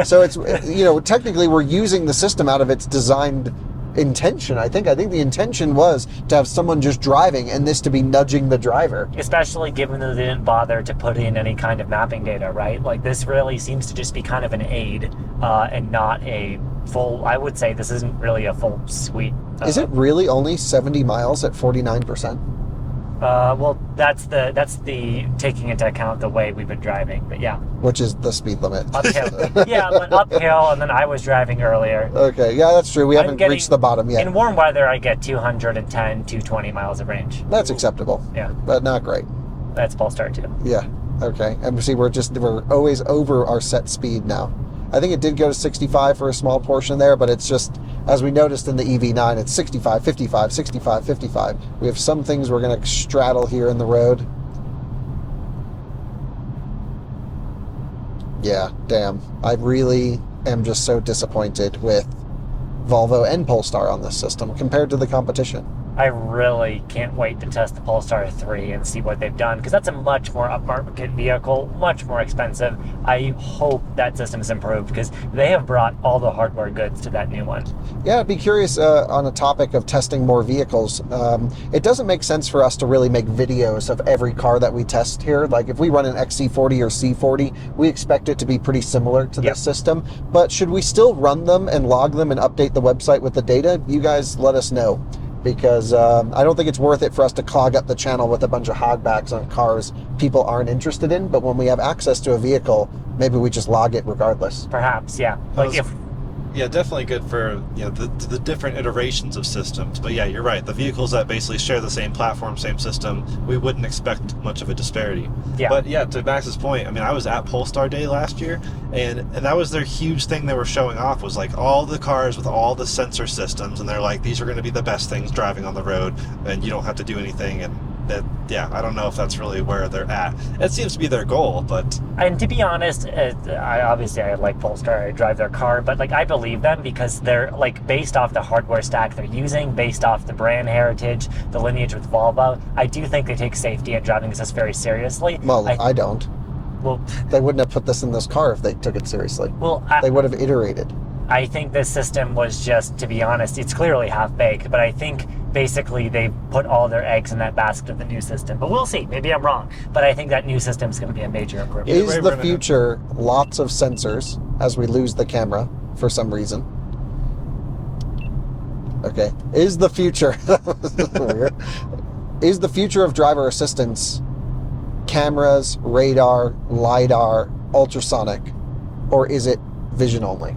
So it's, you know, technically we're using the system out of its designed intention. I think the intention was to have someone just driving and this to be nudging the driver. Especially given that they didn't bother to put in any kind of mapping data, right? Like this really seems to just be kind of an aid and not a full, I would say this isn't really a full suite. Is it really only 70 miles at 49%? Well, that's the taking into account the way we've been driving, but yeah. Which is the speed limit. Uphill. Yeah, but uphill, and then I was driving earlier. Okay, yeah, that's true. We haven't reached the bottom yet. In warm weather, I get 210, 220 miles of range. That's acceptable. Yeah. But not great. That's Polestar too. Yeah, okay. And see, we're always over our set speed now. I think it did go to 65 for a small portion there, but it's just, as we noticed in the EV9, it's 65, 55, 65, 55. We have some things we're going to straddle here in the road. Yeah, damn. I really am just so disappointed with Volvo and Polestar on this system compared to the competition. I really can't wait to test the Polestar 3 and see what they've done, because that's a much more upmarket vehicle, much more expensive. I hope that system is improved, because they have brought all the hardware goods to that new one. Yeah, I'd be curious on a topic of testing more vehicles. It doesn't make sense for us to really make videos of every car that we test here. Like if we run an XC40 or C40, we expect it to be pretty similar to this system. But should we still run them and log them and update the website with the data? You guys let us know. Because I don't think it's worth it for us to clog up the channel with a bunch of hogbacks on cars people aren't interested in. But when we have access to a vehicle, maybe we just log it regardless. Perhaps, yeah. Like Yeah, definitely good for the different iterations of systems. But yeah, you're right. The vehicles that basically share the same platform, same system, we wouldn't expect much of a disparity. Yeah. But yeah, to Max's point, I mean, I was at Polestar Day last year, and that was their huge thing they were showing off, was like all the cars with all the sensor systems, and they're like, these are going to be the best things driving on the road, and you don't have to do anything. And that, yeah, I don't know if that's really where they're at. It seems to be their goal, but... And to be honest, I like Polestar, I drive their car, but like I believe them because they're like based off the hardware stack they're using, based off the brand heritage, the lineage with Volvo. I do think they take safety and driving assist very seriously. Well, I don't. Well, they wouldn't have put this in this car if they took it seriously. Well, they would have iterated. I think this system was just, to be honest, it's clearly half-baked, but I think basically they put all their eggs in that basket of the new system. But we'll see. Maybe I'm wrong. But I think that new system is going to be a major improvement. Is the future lots of sensors as we lose the camera for some reason? Okay. Is the future... Is the future of driver assistance cameras, radar, LiDAR, ultrasonic, or is it vision only?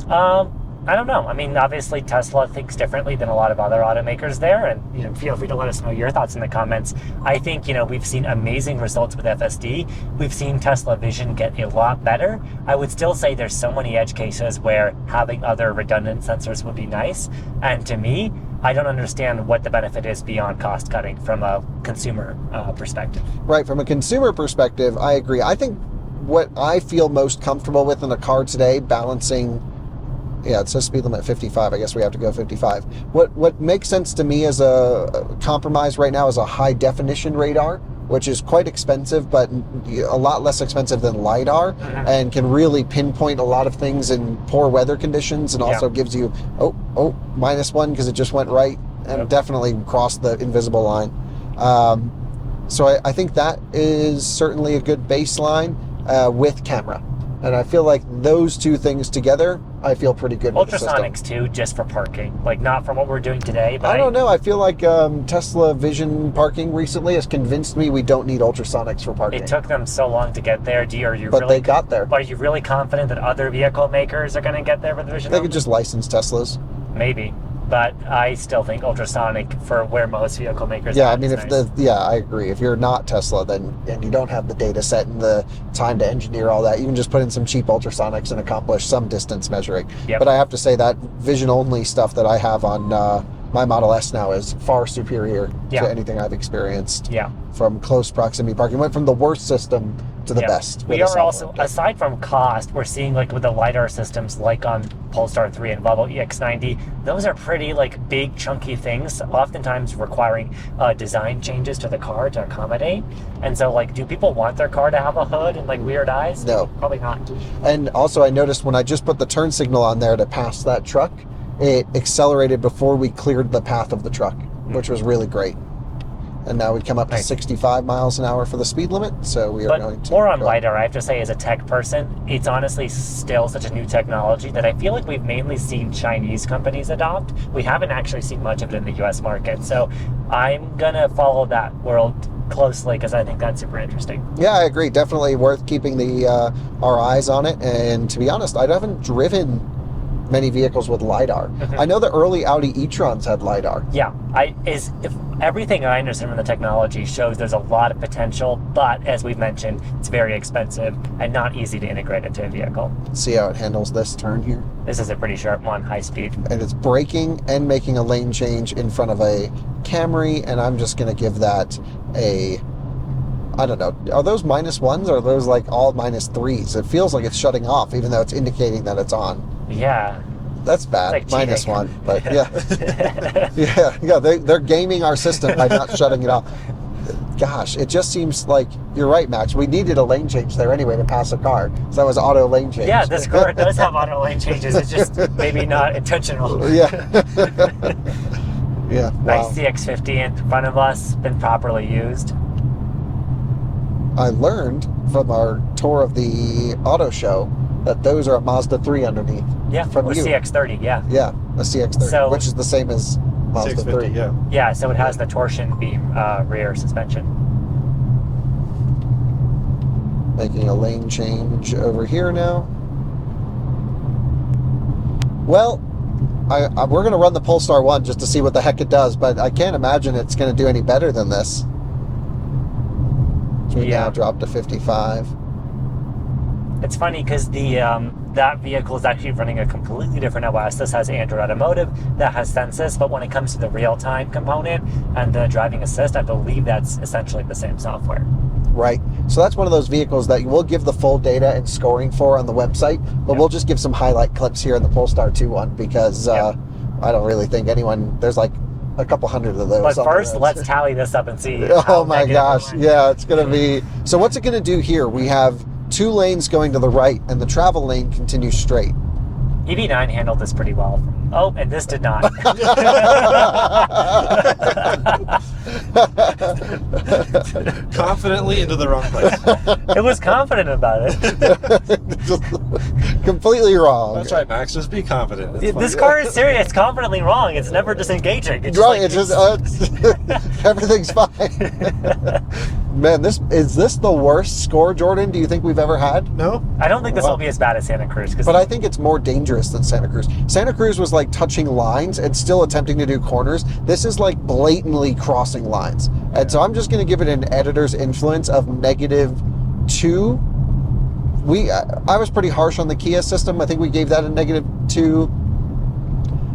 I don't know. I mean, obviously Tesla thinks differently than a lot of other automakers there, and feel free to let us know your thoughts in the comments. I think we've seen amazing results with FSD. We've seen Tesla Vision get a lot better. I would still say there's so many edge cases where having other redundant sensors would be nice. And to me, I don't understand what the benefit is beyond cost cutting from a consumer perspective. Right, from a consumer perspective, I agree. I think what I feel most comfortable with in a car today, balancing, yeah, it says speed limit 55. I guess we have to go 55. What makes sense to me as a compromise right now is a high definition radar, which is quite expensive, but a lot less expensive than LiDAR, and can really pinpoint a lot of things in poor weather conditions, and also gives you, -1 because it just went right, and definitely crossed the invisible line. So I think that is certainly a good baseline with camera. And I feel like those two things together, I feel pretty good with the system. Ultrasonics too, just for parking, like not for what we're doing today. But I don't know. I feel like Tesla Vision parking recently has convinced me we don't need ultrasonics for parking. It took them so long to get there. But they got there. But are you really confident that other vehicle makers are going to get there with Vision? They could just license Teslas. Maybe. But I still think ultrasonic for where most vehicle makers are. Yeah, I mean, I agree. If you're not Tesla, then and you don't have the data set and the time to engineer all that, you can just put in some cheap ultrasonics and accomplish some distance measuring. Yep. But I have to say that vision only stuff that I have on my Model S now is far superior to anything I've experienced. Yeah. From close proximity parking, went from the worst system to the best. We are also, aside from cost, we're seeing like with the LiDAR systems like on Polestar 3 and Volvo EX90, those are pretty like big chunky things, oftentimes requiring design changes to the car to accommodate. And so like, do people want their car to have a hood and like weird eyes? No. Probably not. And also I noticed when I just put the turn signal on there to pass that truck, it accelerated before we cleared the path of the truck, which was really great. And now we come up to 65 miles an hour for the speed limit, so we are going to... More on LiDAR, I have to say, as a tech person, it's honestly still such a new technology that I feel like we've mainly seen Chinese companies adopt. We haven't actually seen much of it in the US market, so I'm going to follow that world closely because I think that's super interesting. Yeah, I agree. Definitely worth keeping our eyes on it, and to be honest, I haven't driven many vehicles with LiDAR. I know the early Audi e-trons had LiDAR. Yeah, if everything I understand from the technology shows there's a lot of potential, but as we've mentioned, it's very expensive and not easy to integrate into a vehicle. See how it handles this turn here? This is a pretty sharp one, high speed. And it's braking and making a lane change in front of a Camry, and I'm just going to give that a... I don't know. Are those -1s or are those like all -3s? It feels like it's shutting off even though it's indicating that it's on. Yeah. That's bad. Like -1, but yeah. yeah, they're gaming our system by not shutting it off. Gosh, it just seems like, you're right, Max, we needed a lane change there anyway to pass a car. So that was auto lane change. Yeah, this car does have auto lane changes. It's just maybe not intentional. Yeah. Yeah. Nice CX-50 in front of us, been properly used. I learned from our tour of the auto show that those are a Mazda 3 underneath. Yeah, from or you. CX-30, yeah. Yeah, a CX-30, so, which is the same as Mazda 3. Yeah. Yeah, so it has the torsion beam rear suspension. Making a lane change over here now. Well, we're going to run the Polestar 1 just to see what the heck it does, but I can't imagine it's going to do any better than this. So we now drop to 55. It's funny because that vehicle is actually running a completely different OS. This has Android Automotive, that has Sensus, but when it comes to the real-time component and the driving assist, I believe that's essentially the same software. Right. So that's one of those vehicles that we'll give the full data and scoring for on the website, but we'll just give some highlight clips here in the Polestar 2 one because I don't really think there's like a couple hundred of those. But first, let's tally this up and see. Oh my gosh. Yeah, it's going to be... So what's it going to do here? We have 2 lanes going to the right, and the travel lane continues straight. EV9 handled this pretty well. Oh, and this did not. Confidently into the wrong place. It was confident about it. Completely wrong. That's right, Max. Just be confident. This car is serious. It's confidently wrong. It's never disengaging. It's right. It's just everything's fine. Man, is this the worst score, Jordan? Do you think we've ever had? No. I don't think this will be as bad as Santa Cruz. But I think it's more dangerous than Santa Cruz. Santa Cruz was like touching lines and still attempting to do corners. This is like blatantly crossing lines. And so I'm just going to give it an editor's influence of -2. I was pretty harsh on the Kia system. I think we gave that a -2.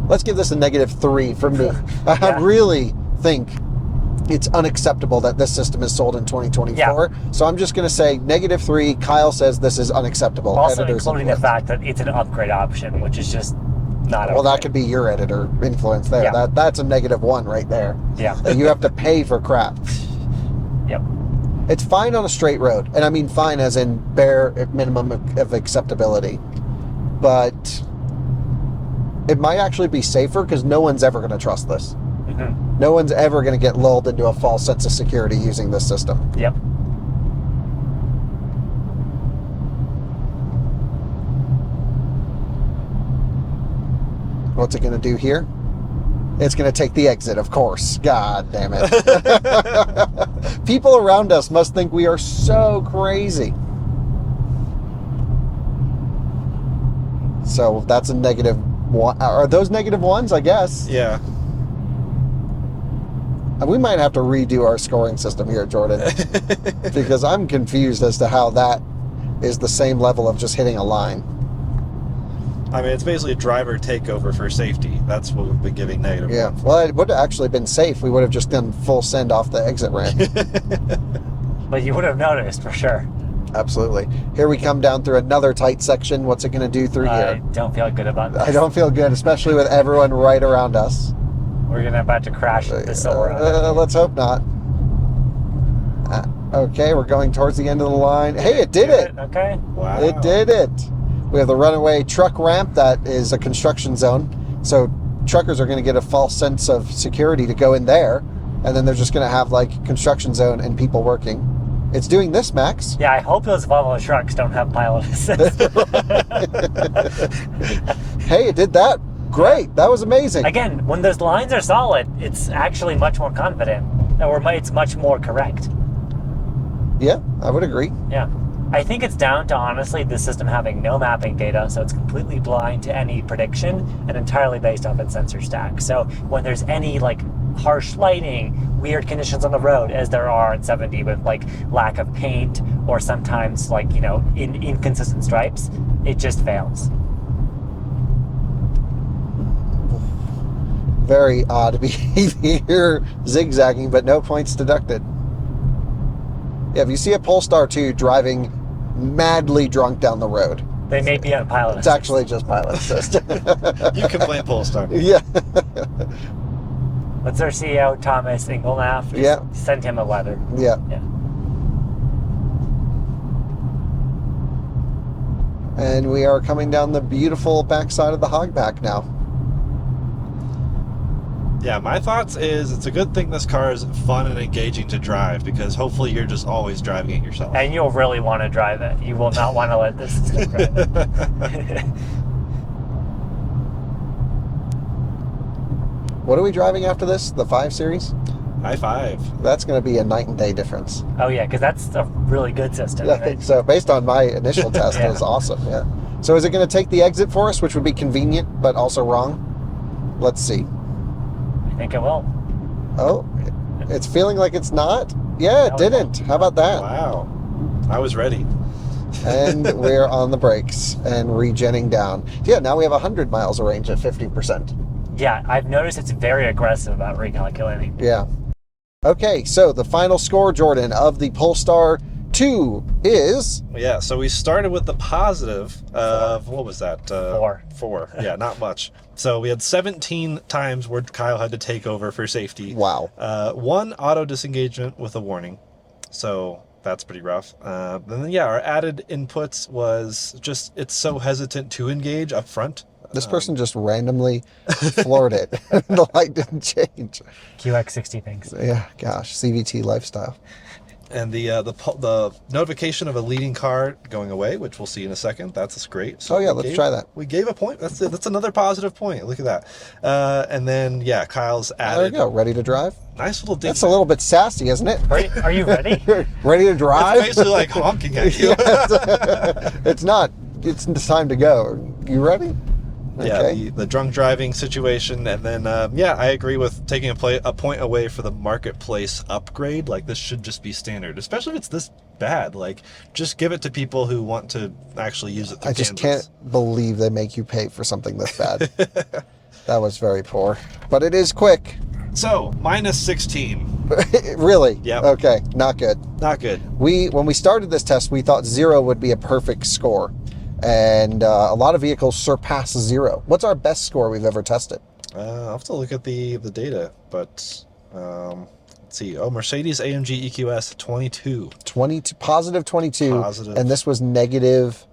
Let's give this a -3 for me. I really think it's unacceptable that this system is sold in 2024. Yeah. So I'm just going to say -3. Kyle says this is unacceptable. Also including the fact that it's an upgrade option, which is just not okay. Well, that could be your editor influence there. Yeah. That's a -1 right there. Yeah. You have to pay for crap. Yep. It's fine on a straight road. And I mean fine as in bare minimum of acceptability. But it might actually be safer because no one's ever going to trust this. Mm-hmm. No one's ever going to get lulled into a false sense of security using this system. Yep. What's it going to do here? It's going to take the exit, of course. God damn it. People around us must think we are so crazy. So that's a -1. Are those -1s, I guess? Yeah. We might have to redo our scoring system here, Jordan, because I'm confused as to how that is the same level of just hitting a line. I mean, it's basically a driver takeover for safety. That's what we've been giving -1. Yeah, well, it would have actually been safe. We would have just done full send off the exit ramp. But you would have noticed, for sure. Absolutely. Here we come down through another tight section. What's it going to do through here? I don't feel good about this. I don't feel good, especially with everyone right around us. We're about to crash the silver. Let's hope not. Okay, we're going towards the end of the line. Hey, it did it! Okay. Wow. It did it! We have the runaway truck ramp that is a construction zone. So truckers are going to get a false sense of security to go in there. And then they're just going to have like construction zone and people working. It's doing this, Max. Yeah, I hope those Volvo trucks don't have pilot assist. Hey, it did that. Great. That was amazing. Again, when those lines are solid, it's actually much more confident. Or it's much more correct. Yeah, I would agree. Yeah. I think it's down to, honestly, the system having no mapping data, so it's completely blind to any prediction and entirely based off its sensor stack. So when there's any, like, harsh lighting, weird conditions on the road, as there are in 70 with, like, lack of paint or sometimes, like, you know, inconsistent stripes, it just fails. Very odd behavior, zigzagging, but no points deducted. Yeah, if you see a Polestar 2 driving madly drunk down the road, they may be on pilot assist. It's actually just pilot assist. You can blame Polestar. Yeah. What's our CEO, Thomas Ingelnaff? Yeah. Send him a letter. Yeah. Yeah. And we are coming down the beautiful backside of the Hogback now. Yeah, my thoughts is it's a good thing this car is fun and engaging to drive because hopefully you're just always driving it yourself. And you'll really want to drive it. You will not want to let this system drive it. What are we driving after this? The 5 Series? i5. That's going to be a night and day difference. Oh yeah, because that's a really good system. Yeah, right? I think so. Based on my initial test, Yeah. it was awesome. Yeah. So is it going to take the exit for us, which would be convenient, but also wrong? Let's see. I think it will. Oh, it's feeling like it's not. Yeah, it No, it didn't. How about that? Wow. I was ready. And we're on the brakes and regenning down. Yeah, now we have 100 miles of range at 50%. Yeah, I've noticed it's very aggressive about recalculating. Yeah. Okay, so the final score, Jordan, of the Polestar 2 is... Yeah, so we started with the positive of, what was that? 4. 4, yeah, not much. So we had 17 times where Kyle had to take over for safety. Wow. 1 auto disengagement with a warning. So that's pretty rough. And then, yeah, our added inputs was just, it's so hesitant to engage up front. This person just randomly floored it. The light didn't change. QX60 things. Yeah, gosh, CVT lifestyle. And the notification of a leading car going away, which we'll see in a second. That's great. So Oh yeah, let's try that. We gave a point. That's it. That's another positive point. Look at that. And then yeah, Kyle's added. There you go. Ready to drive? Nice little ding. That's a little bit sassy, isn't it? Are you ready? Ready to drive? It's basically like honking at you. It's not. It's time to go. You ready? Yeah, Okay. the drunk driving situation, and then yeah, I agree with taking a point away for the marketplace upgrade. Like this should just be standard, especially if it's this bad. Like just give it to people who want to actually use it. Through I just Kansas. can't believe they make you pay for something this bad. That was very poor, but it is quick. So minus 16. Really? Yep. Okay, not good. Not good. When we started this test, we thought 0 would be a perfect score. And a lot of vehicles surpass 0. What's our best score we've ever tested? I'll have to look at the data, but let's see. Oh, Mercedes AMG EQS 22. Positive 22. Positive. And this was negative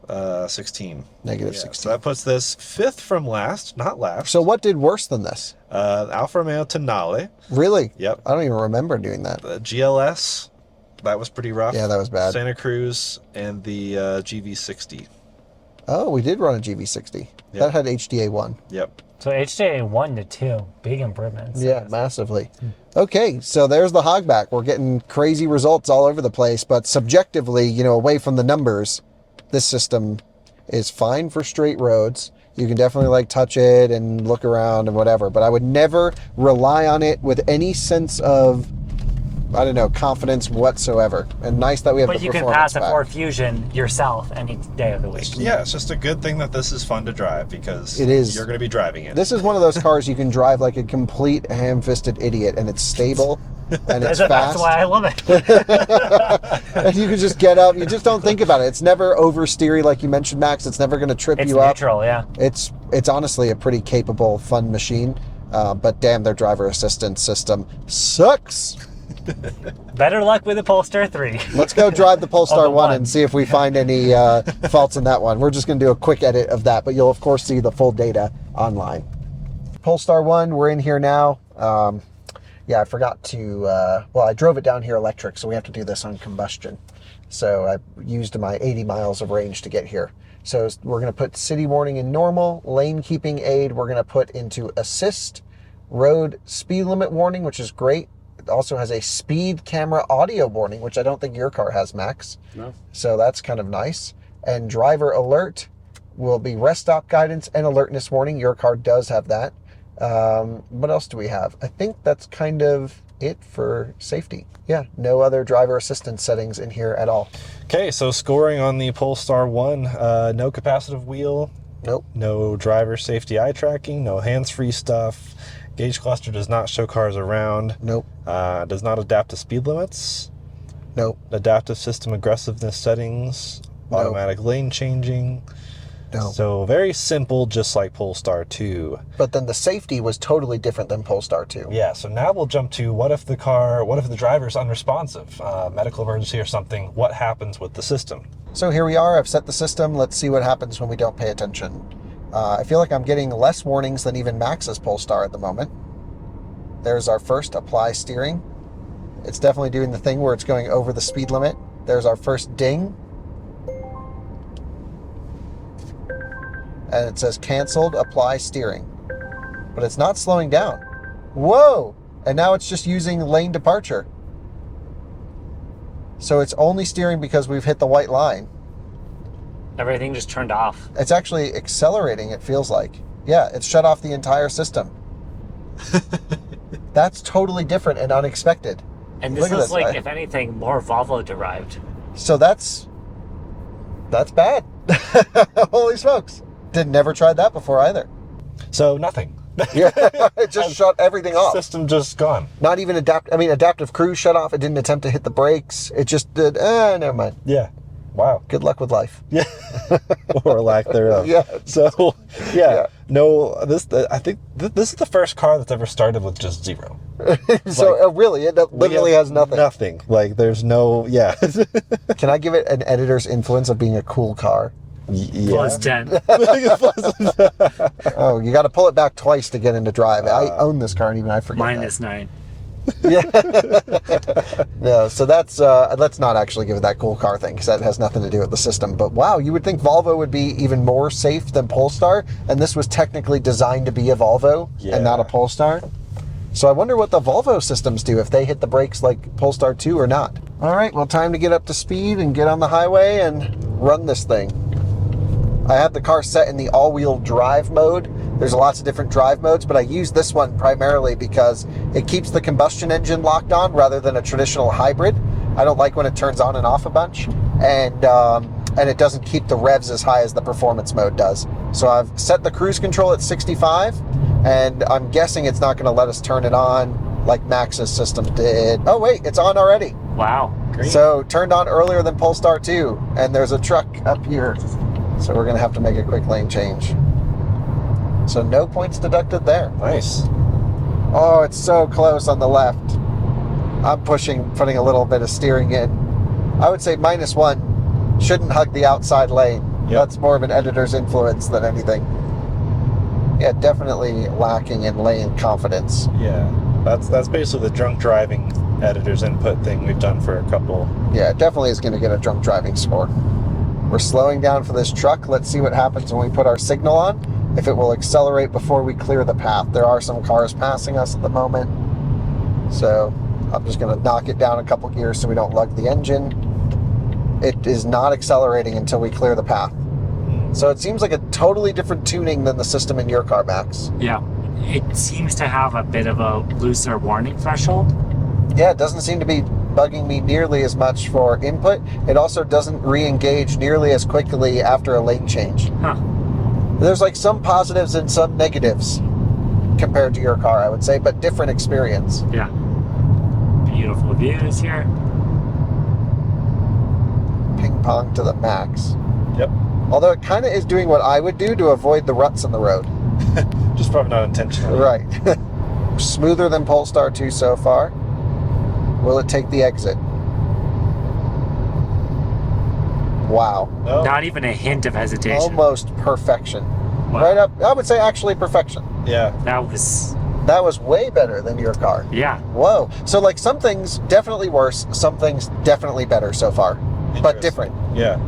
16. negative Yeah, 16. so that puts this 5th from last, not last. So what did worse than this? Alfa Romeo Tonale. Really? Yep. I don't even remember doing that. The GLS, that was pretty rough. Yeah, that was bad. Santa Cruz and the GV60. Oh, we did run a GV60. Yep. That had HDA1. Yep. So HJ 1 to 2, big improvements. Yeah, massively. Okay, so there's the Hogback. We're getting crazy results all over the place, but subjectively, away from the numbers, this system is fine for straight roads. You can definitely touch it and look around and whatever, but I would never rely on it with any sense of, I don't know, confidence whatsoever. And nice that we have But the you can performance pass a back. Ford Fusion yourself any day of the week. Yeah, it's just a good thing that this is fun to drive because It is. you're going to be driving it. This is one of those cars you can drive like a complete ham-fisted idiot, and it's stable and it's That's fast. why I love it. And you can just get up. You just don't think about it. It's never oversteery, like you mentioned, Max. It's never going to trip It's you up. neutral, yeah. It's honestly a pretty capable, fun machine. But damn, their driver assistance system sucks. Better luck with the Polestar 3. Let's go drive the Polestar the 1 one. and see if we find any faults in that one. We're just going to do a quick edit of that, but you'll, of course, see the full data online. Polestar 1, we're in here now. Yeah, I forgot to, well, I drove it down here electric, so we have to do this on combustion. So I used my 80 miles of range to get here. So we're going to put city warning in normal, lane keeping aid, we're going to put into assist, road speed limit warning, which is great. It also has a speed camera audio warning, which I don't think your car has, Max. No. So that's kind of nice. And driver alert will be rest stop guidance and alertness warning. Your car does have that. What else do we have? I think that's kind of it for safety. Yeah, no other driver assistance settings in here at all. Okay, so scoring on the Polestar 1, no capacitive wheel. Nope. No driver safety eye tracking, no hands-free stuff. Gauge cluster does not show cars around. Nope. Does not adapt to speed limits. Nope. Adaptive system aggressiveness settings. Nope. Automatic lane changing. No. So very simple, just like Polestar 2. But then the safety was totally different than Polestar 2. Yeah, so now we'll jump to what if the driver's unresponsive, medical emergency or something, what happens with the system? So here we are, I've set the system. Let's see what happens when we don't pay attention. I feel like I'm getting less warnings than even Max's Polestar at the moment. There's our first apply steering. It's definitely doing the thing where it's going over the speed limit. There's our first ding. And it says canceled, apply steering. But it's not slowing down. Whoa! And now it's just using lane departure. So it's only steering because we've hit the white line. Everything just turned off. It's actually accelerating, it feels like. Yeah, it's shut off the entire system. That's totally different and unexpected. And this Look at is like, right? if anything, more Volvo derived. So that's bad. Holy smokes. Never tried that before either. So nothing. Yeah, it just shut everything off. System just gone. Not even adaptive cruise shut off. It didn't attempt to hit the brakes. It just did, never mind. Yeah. Wow. Good luck with life. Yeah. Or lack thereof. Yeah. So, Yeah. no, I think this is the first car that's ever started with just zero. So really, it literally has nothing. Nothing. Like, there's no, yeah. Can I give it an editor's influence of being a cool car? Yeah. Plus 10. Oh, you got to pull it back twice to get into drive. I own this car, and even I forget Minus 9. Yeah. No, so that's let's not actually give it that cool car thing, because that has nothing to do with the system. But wow, you would think Volvo would be even more safe than Polestar, and this was technically designed to be a Volvo and not a Polestar. So I wonder what the Volvo systems do, if they hit the brakes like Polestar 2 or not. All right, well, time to get up to speed and get on the highway and run this thing. I have the car set in the all-wheel drive mode. There's lots of different drive modes, but I use this one primarily because it keeps the combustion engine locked on rather than a traditional hybrid. I don't like when it turns on and off a bunch, and it doesn't keep the revs as high as the performance mode does. So I've set the cruise control at 65, and I'm guessing it's not going to let us turn it on like Max's system did. Oh wait, it's on already. Wow. Great. So turned on earlier than Polestar 2, and there's a truck up here. So we're going to have to make a quick lane change. So no points deducted there. Nice. Oh, it's so close on the left. I'm putting a little bit of steering in. I would say -1 shouldn't hug the outside lane. Yep. That's more of an editor's influence than anything. Yeah, definitely lacking in lane confidence. Yeah. That's basically the drunk driving editor's input thing we've done for a couple. Yeah, it definitely is going to get a drunk driving score. We're slowing down for this truck. Let's see what happens when we put our signal on, if it will accelerate before we clear the path. There are some cars passing us at the moment, so I'm just going to knock it down a couple gears so we don't lug the engine. It is not accelerating until we clear the path. So it seems like a totally different tuning than the system in your car, Max. Yeah. It seems to have a bit of a looser warning threshold. Yeah, it doesn't seem to be bugging me nearly as much for input. It also doesn't re-engage nearly as quickly after a lane change. Huh. There's like some positives and some negatives compared to your car, I would say, but different experience. Yeah. Beautiful views here. Ping pong to the max. Yep. Although it kind of is doing what I would do to avoid the ruts in the road. Just probably not intentionally. Right. Smoother than Polestar 2 so far. Will it take the exit? Wow. No. Not even a hint of hesitation. Almost perfection. Wow. Right up, I would say actually perfection. Yeah. That was way better than your car. Yeah. Whoa. So like some things definitely worse, some things definitely better so far, but different. Yeah.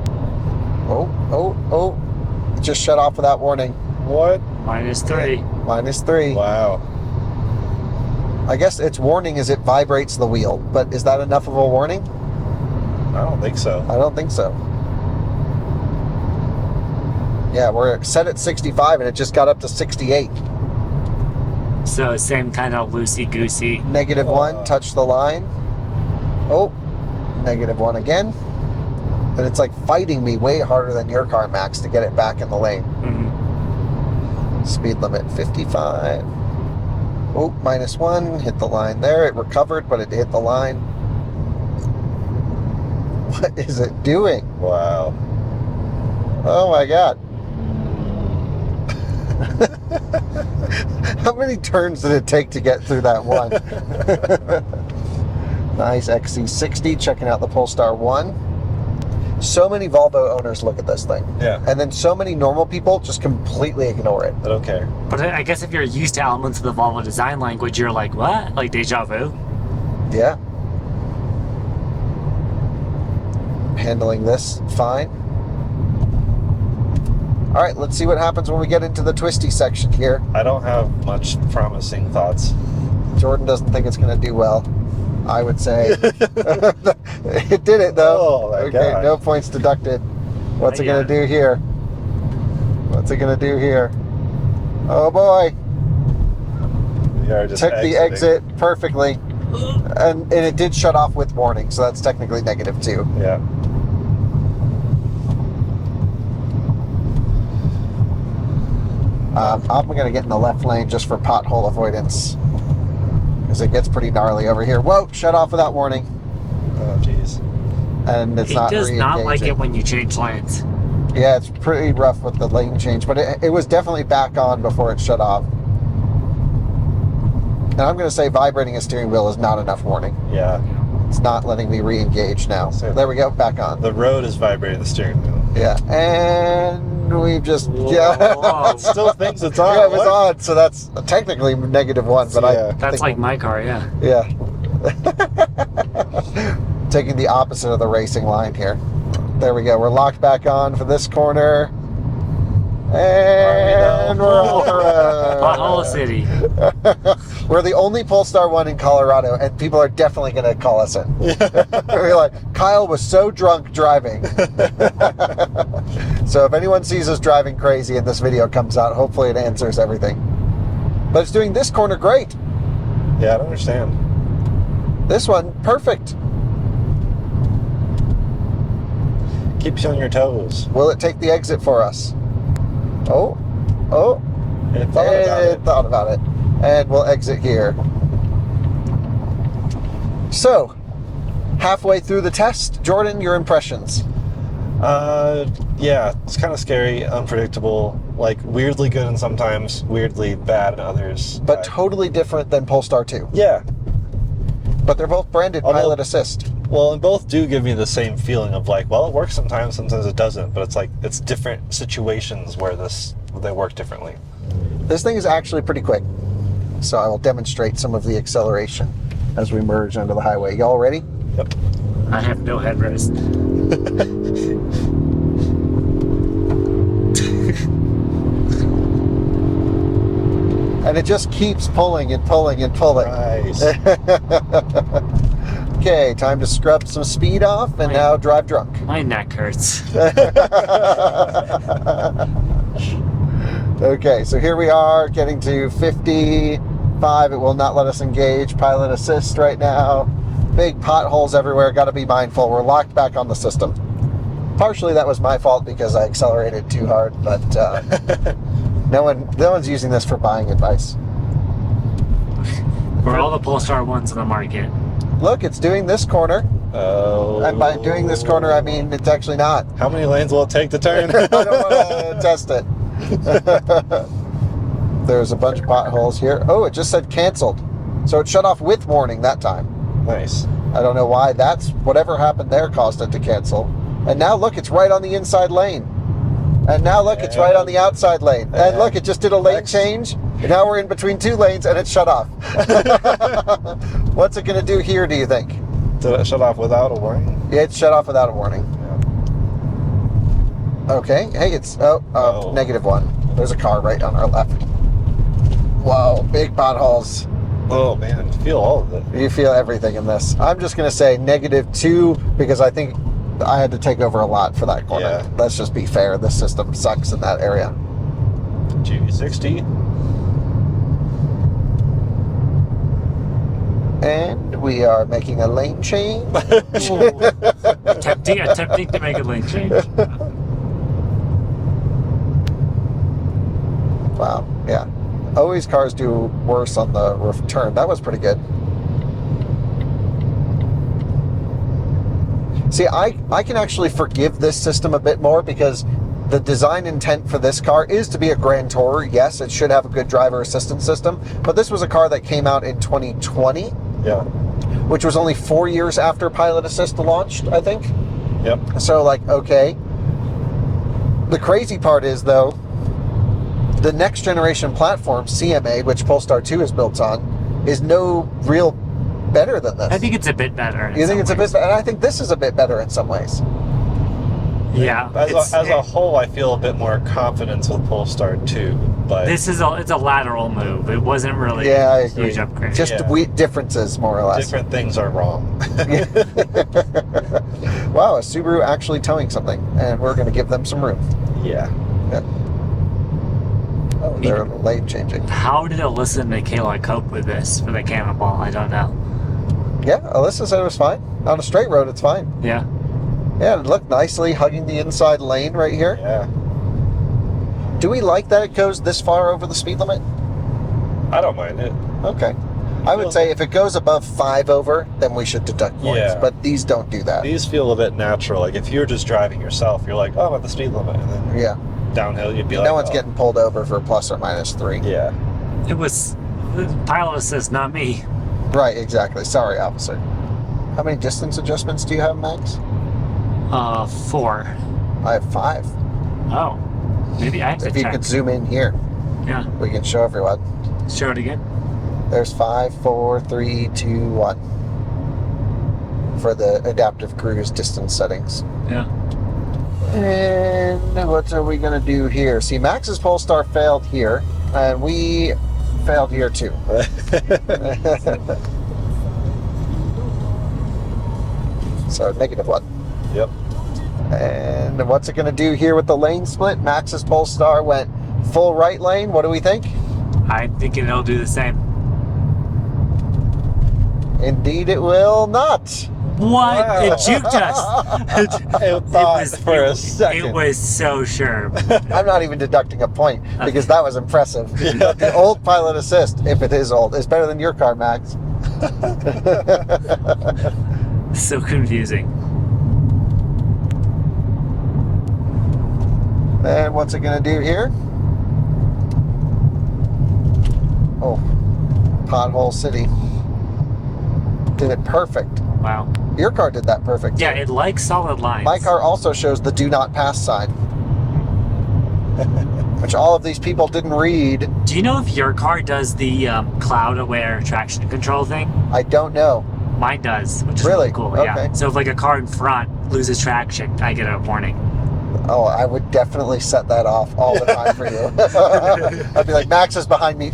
Oh. It just shut off without warning. What? -3. -3. Wow. I guess its warning is it vibrates the wheel, but is that enough of a warning? I don't think so. I don't think so. Yeah, we're set at 65 and it just got up to 68. So same kind of loosey-goosey. -1, touch the line. Oh, -1 again. And it's like fighting me way harder than your car, Max, to get it back in the lane. Mm-hmm. Speed limit 55. Oh, -1, hit the line there. It recovered, but it hit the line. What is it doing? Wow. Oh my God. How many turns did it take to get through that one? Nice XC60, checking out the Polestar 1. So many Volvo owners look at this thing. Yeah. And then so many normal people just completely ignore it. I don't care. But I guess if you're used to elements of the Volvo design language, you're like, what? Like deja vu? Yeah. Handling this fine. All right, let's see what happens when we get into the twisty section here. I don't have much promising thoughts. Jordan doesn't think it's going to do well, I would say. It did it, though. Oh, my okay, gosh. no points deducted. What's it gonna do here? What's it gonna do here? Oh boy! We are just Took the exiting. exit perfectly, and it did shut off with warning, so that's technically negative too. Yeah. I'm gonna get in the left lane just for pothole avoidance, because it gets pretty gnarly over here. Whoa! Shut off without warning. Oh, jeez. And it's not It does not like re-engaging. it when you change lanes. Yeah, it's pretty rough with the lane change, but it was definitely back on before it shut off. And I'm going to say vibrating a steering wheel is not enough warning. Yeah. It's not letting me re-engage now. So there we go, back on. The road is vibrating the steering wheel. Yeah, and we've just... Whoa. Yeah. It still thinks it's on. Yeah, it was What? on, so that's technically -1, but Yeah. That's like my car, yeah. Yeah. Taking the opposite of the racing line here. There we go. We're locked back on for this corner. And we're on the road. Pothole City. We're the only Polestar 1 in Colorado, and people are definitely going to call us in. We're like, Kyle was so drunk driving. So if anyone sees us driving crazy and this video comes out, hopefully it answers everything. But it's doing this corner great. Yeah, I don't understand. This one, perfect. Keeps you on your toes. Will it take the exit for us? Oh, It thought about it. thought about it. And we'll exit here. So, halfway through the test, Jordan, your impressions? Yeah, it's kind of scary, unpredictable, like weirdly good and sometimes weirdly bad in others. But totally different than Polestar 2. Yeah. But they're both branded Although- Pilot Assist. Well, and both do give me the same feeling of like, well, it works sometimes it doesn't. But it's like, it's different situations where they work differently. This thing is actually pretty quick. So I will demonstrate some of the acceleration as we merge onto the highway. Y'all ready? Yep. I have no headrest. And it just keeps pulling and pulling and pulling. Nice. Okay, time to scrub some speed off and now drive drunk. My neck hurts. Okay, so here we are getting to 55. It will not let us engage Pilot Assist right now. Big potholes everywhere. Got to be mindful. We're locked back on the system. Partially that was my fault because I accelerated too hard, but no one's using this for buying advice. For all the Polestar 1s in the market. Look, it's doing this corner. Oh. And by doing this corner, I mean it's actually not. How many lanes will it take to turn? I don't want to test it. There's a bunch of potholes here. Oh, it just said canceled. So it shut off with warning that time. Nice. I don't know why. That's whatever happened there caused it to cancel. And now look, it's right on the inside lane. And now look, it's right on the outside lane. And look, it just did a lane change. And now we're in between two lanes and it shut off. What's it going to do here, do you think? Did it shut off without a warning? Yeah, it shut off without a warning. Yeah. Okay. Hey, it's -1. There's a car right on our left. Whoa, big potholes. Oh man, feel all of it. You feel everything in this. I'm just going to say -2 because I think I had to take over a lot for that corner. Yeah. Let's just be fair. This system sucks in that area. GV60. And we are making a lane change. Attempting to make a lane change. Wow. Yeah. Always cars do worse on the return. That was pretty good. See, I can actually forgive this system a bit more because the design intent for this car is to be a grand tourer. Yes, it should have a good driver assistance system, but this was a car that came out in 2020, Yeah. which was only 4 years after Pilot Assist launched, I think. Yep. So, like, okay. The crazy part is, though, the next generation platform, CMA, which Polestar 2 is built on, is no real better than this. I think it's a bit better. You think it's a bit, and I think this is a bit better in some ways. Yeah. As a whole, I feel a bit more confidence with Polestar 2, But This is it's a lateral move. It wasn't really Yeah, I a agree. huge upgrade. Just differences, more or less. different things are wrong. Wow, a Subaru actually towing something, and we're going to give them some room. Yeah. Oh, they're lane changing. How did Alyssa and Michaela cope with this for the Cannonball? I don't know. Yeah, Alyssa said it was fine. On a straight road, it's fine. Yeah. Yeah, it looked nicely hugging the inside lane right here. Yeah. Do we like that it goes this far over the speed limit? I don't mind it. Okay. I would say if it goes above 5 over, then we should deduct points. Yeah. But these don't do that. These feel a bit natural. Like if you're just driving yourself, you're like, oh, I'm at the speed limit. And then Yeah. downhill, you'd be like, No one's oh. getting pulled over for plus or minus 3. Yeah. It was pilot assist, not me. Right, exactly. Sorry, officer. How many distance adjustments do you have, Max? 4. I have 5. Oh. Maybe I have to If you check. could zoom in here, Yeah. we can show everyone. Show it again. There's 5, 4, 3, 2, 1 for the adaptive cruise distance settings. Yeah. And what are we going to do here? See, Max's Polestar failed here, and we failed here too. So, -1. Yep. And what's it going to do here with the lane split? Max's Polestar went full right lane. What do we think? I'm thinking it'll do the same. Indeed, it will not. What? Wow. It juked us. I thought for a second. It was so sure. I'm not even deducting a point because that was impressive. The old pilot assist, if it is old, is better than your car, Max. So confusing. And what's it going to do here? Oh, Pothole City. Did it perfect. Wow. Your car did that perfect. Yeah, it likes solid lines. My car also shows the do not pass sign, which all of these people didn't read. Do you know if your car does the cloud-aware traction control thing? I don't know. Mine does, which is Really? really cool. Okay. Yeah. So if like a car in front loses traction, I get a warning. Oh, I would definitely set that off all the time for you. I'd be like, Max is behind me.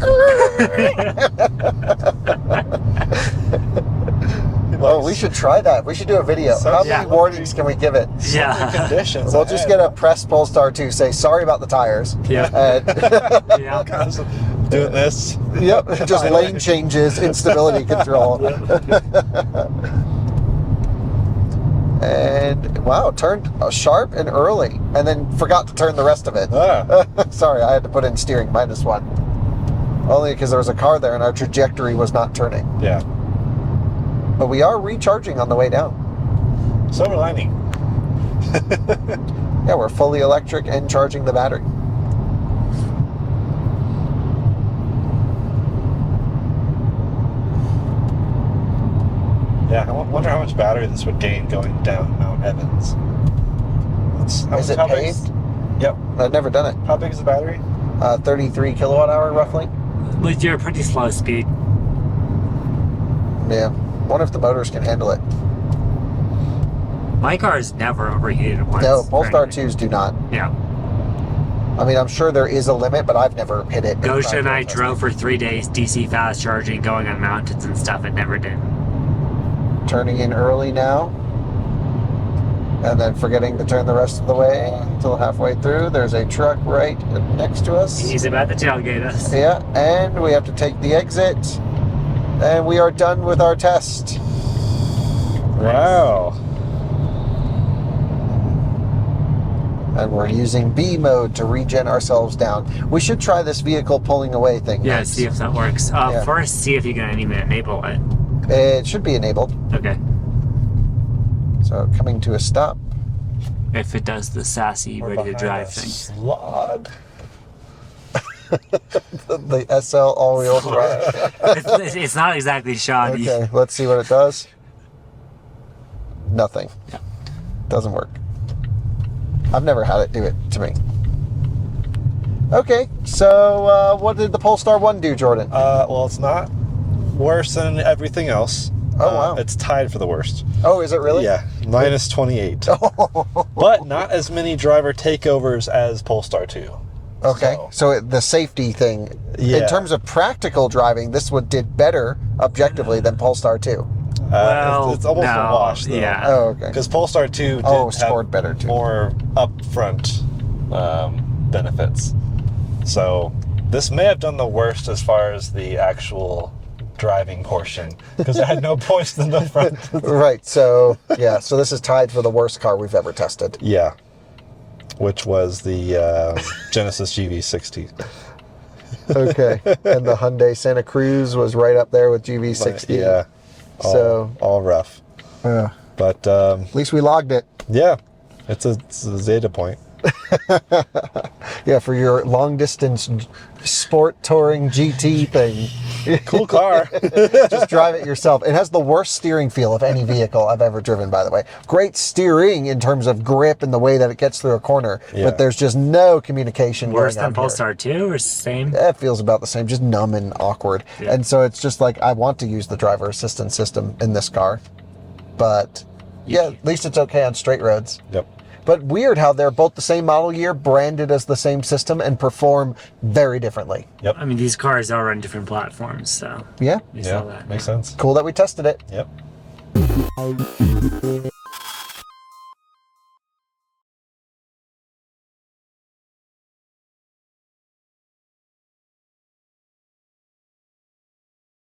Oh, we should try that. We should do a video. So- How Yeah. many warnings can we give it? Yeah. Conditions. We'll just get a press Polestar 2, say sorry about the tires. Yeah. And Yeah. doing this. yep, just lane changes, instability control. And wow, turned sharp and early, and then forgot to turn the rest of it. Ah. Sorry, I had to put in steering -1. Only because there was a car there and our trajectory was not turning. Yeah. But we are recharging on the way down. Silver lining. Yeah, we're fully electric and charging the battery. Yeah, I wonder how much battery this would gain going down Mount Evans. Is it how big paved? Yep. I've never done it. How big is the battery? 33 kilowatt hour roughly. But you're a pretty slow speed. Yeah. Wonder if the motors can handle it. My car has never overheated once. No, or Polestar anything. 2s do not. Yeah. I mean, I'm sure there is a limit, but I've never hit it. Gosha and I drove for 3 days DC fast charging, going on mountains and stuff. It never did. Turning in early now. And then forgetting to turn the rest of the way until halfway through. There's a truck right next to us. He's about to tailgate us. Yeah, and we have to take the exit. And we are done with our test. Wow. And we're using B mode to regen ourselves down. We should try this vehicle pulling away thing. Yeah, next. see if that works. Yeah. First, see if you can even enable it. It should be enabled. Okay. So coming to a stop. If it does the sassy, We're ready to behind drive a thing. Slod. The SL all-wheel drive. It's not exactly shoddy. Okay, let's see what it does. Nothing. Yeah. Doesn't work. I've never had it do it to me. Okay, so what did the Polestar 1 do, Jordan? Well, it's not worse than everything else. Oh, wow. It's tied for the worst. Oh, is it really? Yeah, minus 28. But not as many driver takeovers as Polestar 2. Okay, so the safety thing, Yeah. in terms of practical driving, this one did better objectively than Polestar 2. Well, it's almost no, a wash, though. yeah. Oh, okay. Because Polestar 2 scored have better, too. more upfront benefits. So this may have done the worst as far as the actual driving portion, because it had no points in the front. Right, so, yeah, so this is tied for the worst car we've ever tested. Yeah. Which was the Genesis GV60. Okay, and the Hyundai Santa Cruz was right up there with GV60. Yeah. All rough. Yeah. But At least we logged it. yeah, it's a Zeta point. Yeah, for your long distance sport touring GT thing. Cool car. Just drive it yourself. It has the worst steering feel of any vehicle I've ever driven, by the way. Great steering in terms of grip and the way that it gets through a corner, but there's just no communication Worse going on than Polestar 2 or same? It feels about the same, just numb and awkward. Yeah. And so it's just like, I want to use the driver assistance system in this car. But yeah, at least it's okay on straight roads. Yep. But weird how they're both the same model year, branded as the same system, and perform very differently. Yep. I mean, these cars are on different platforms, so Yeah, you saw that. Makes sense. cool that we tested it. Yep.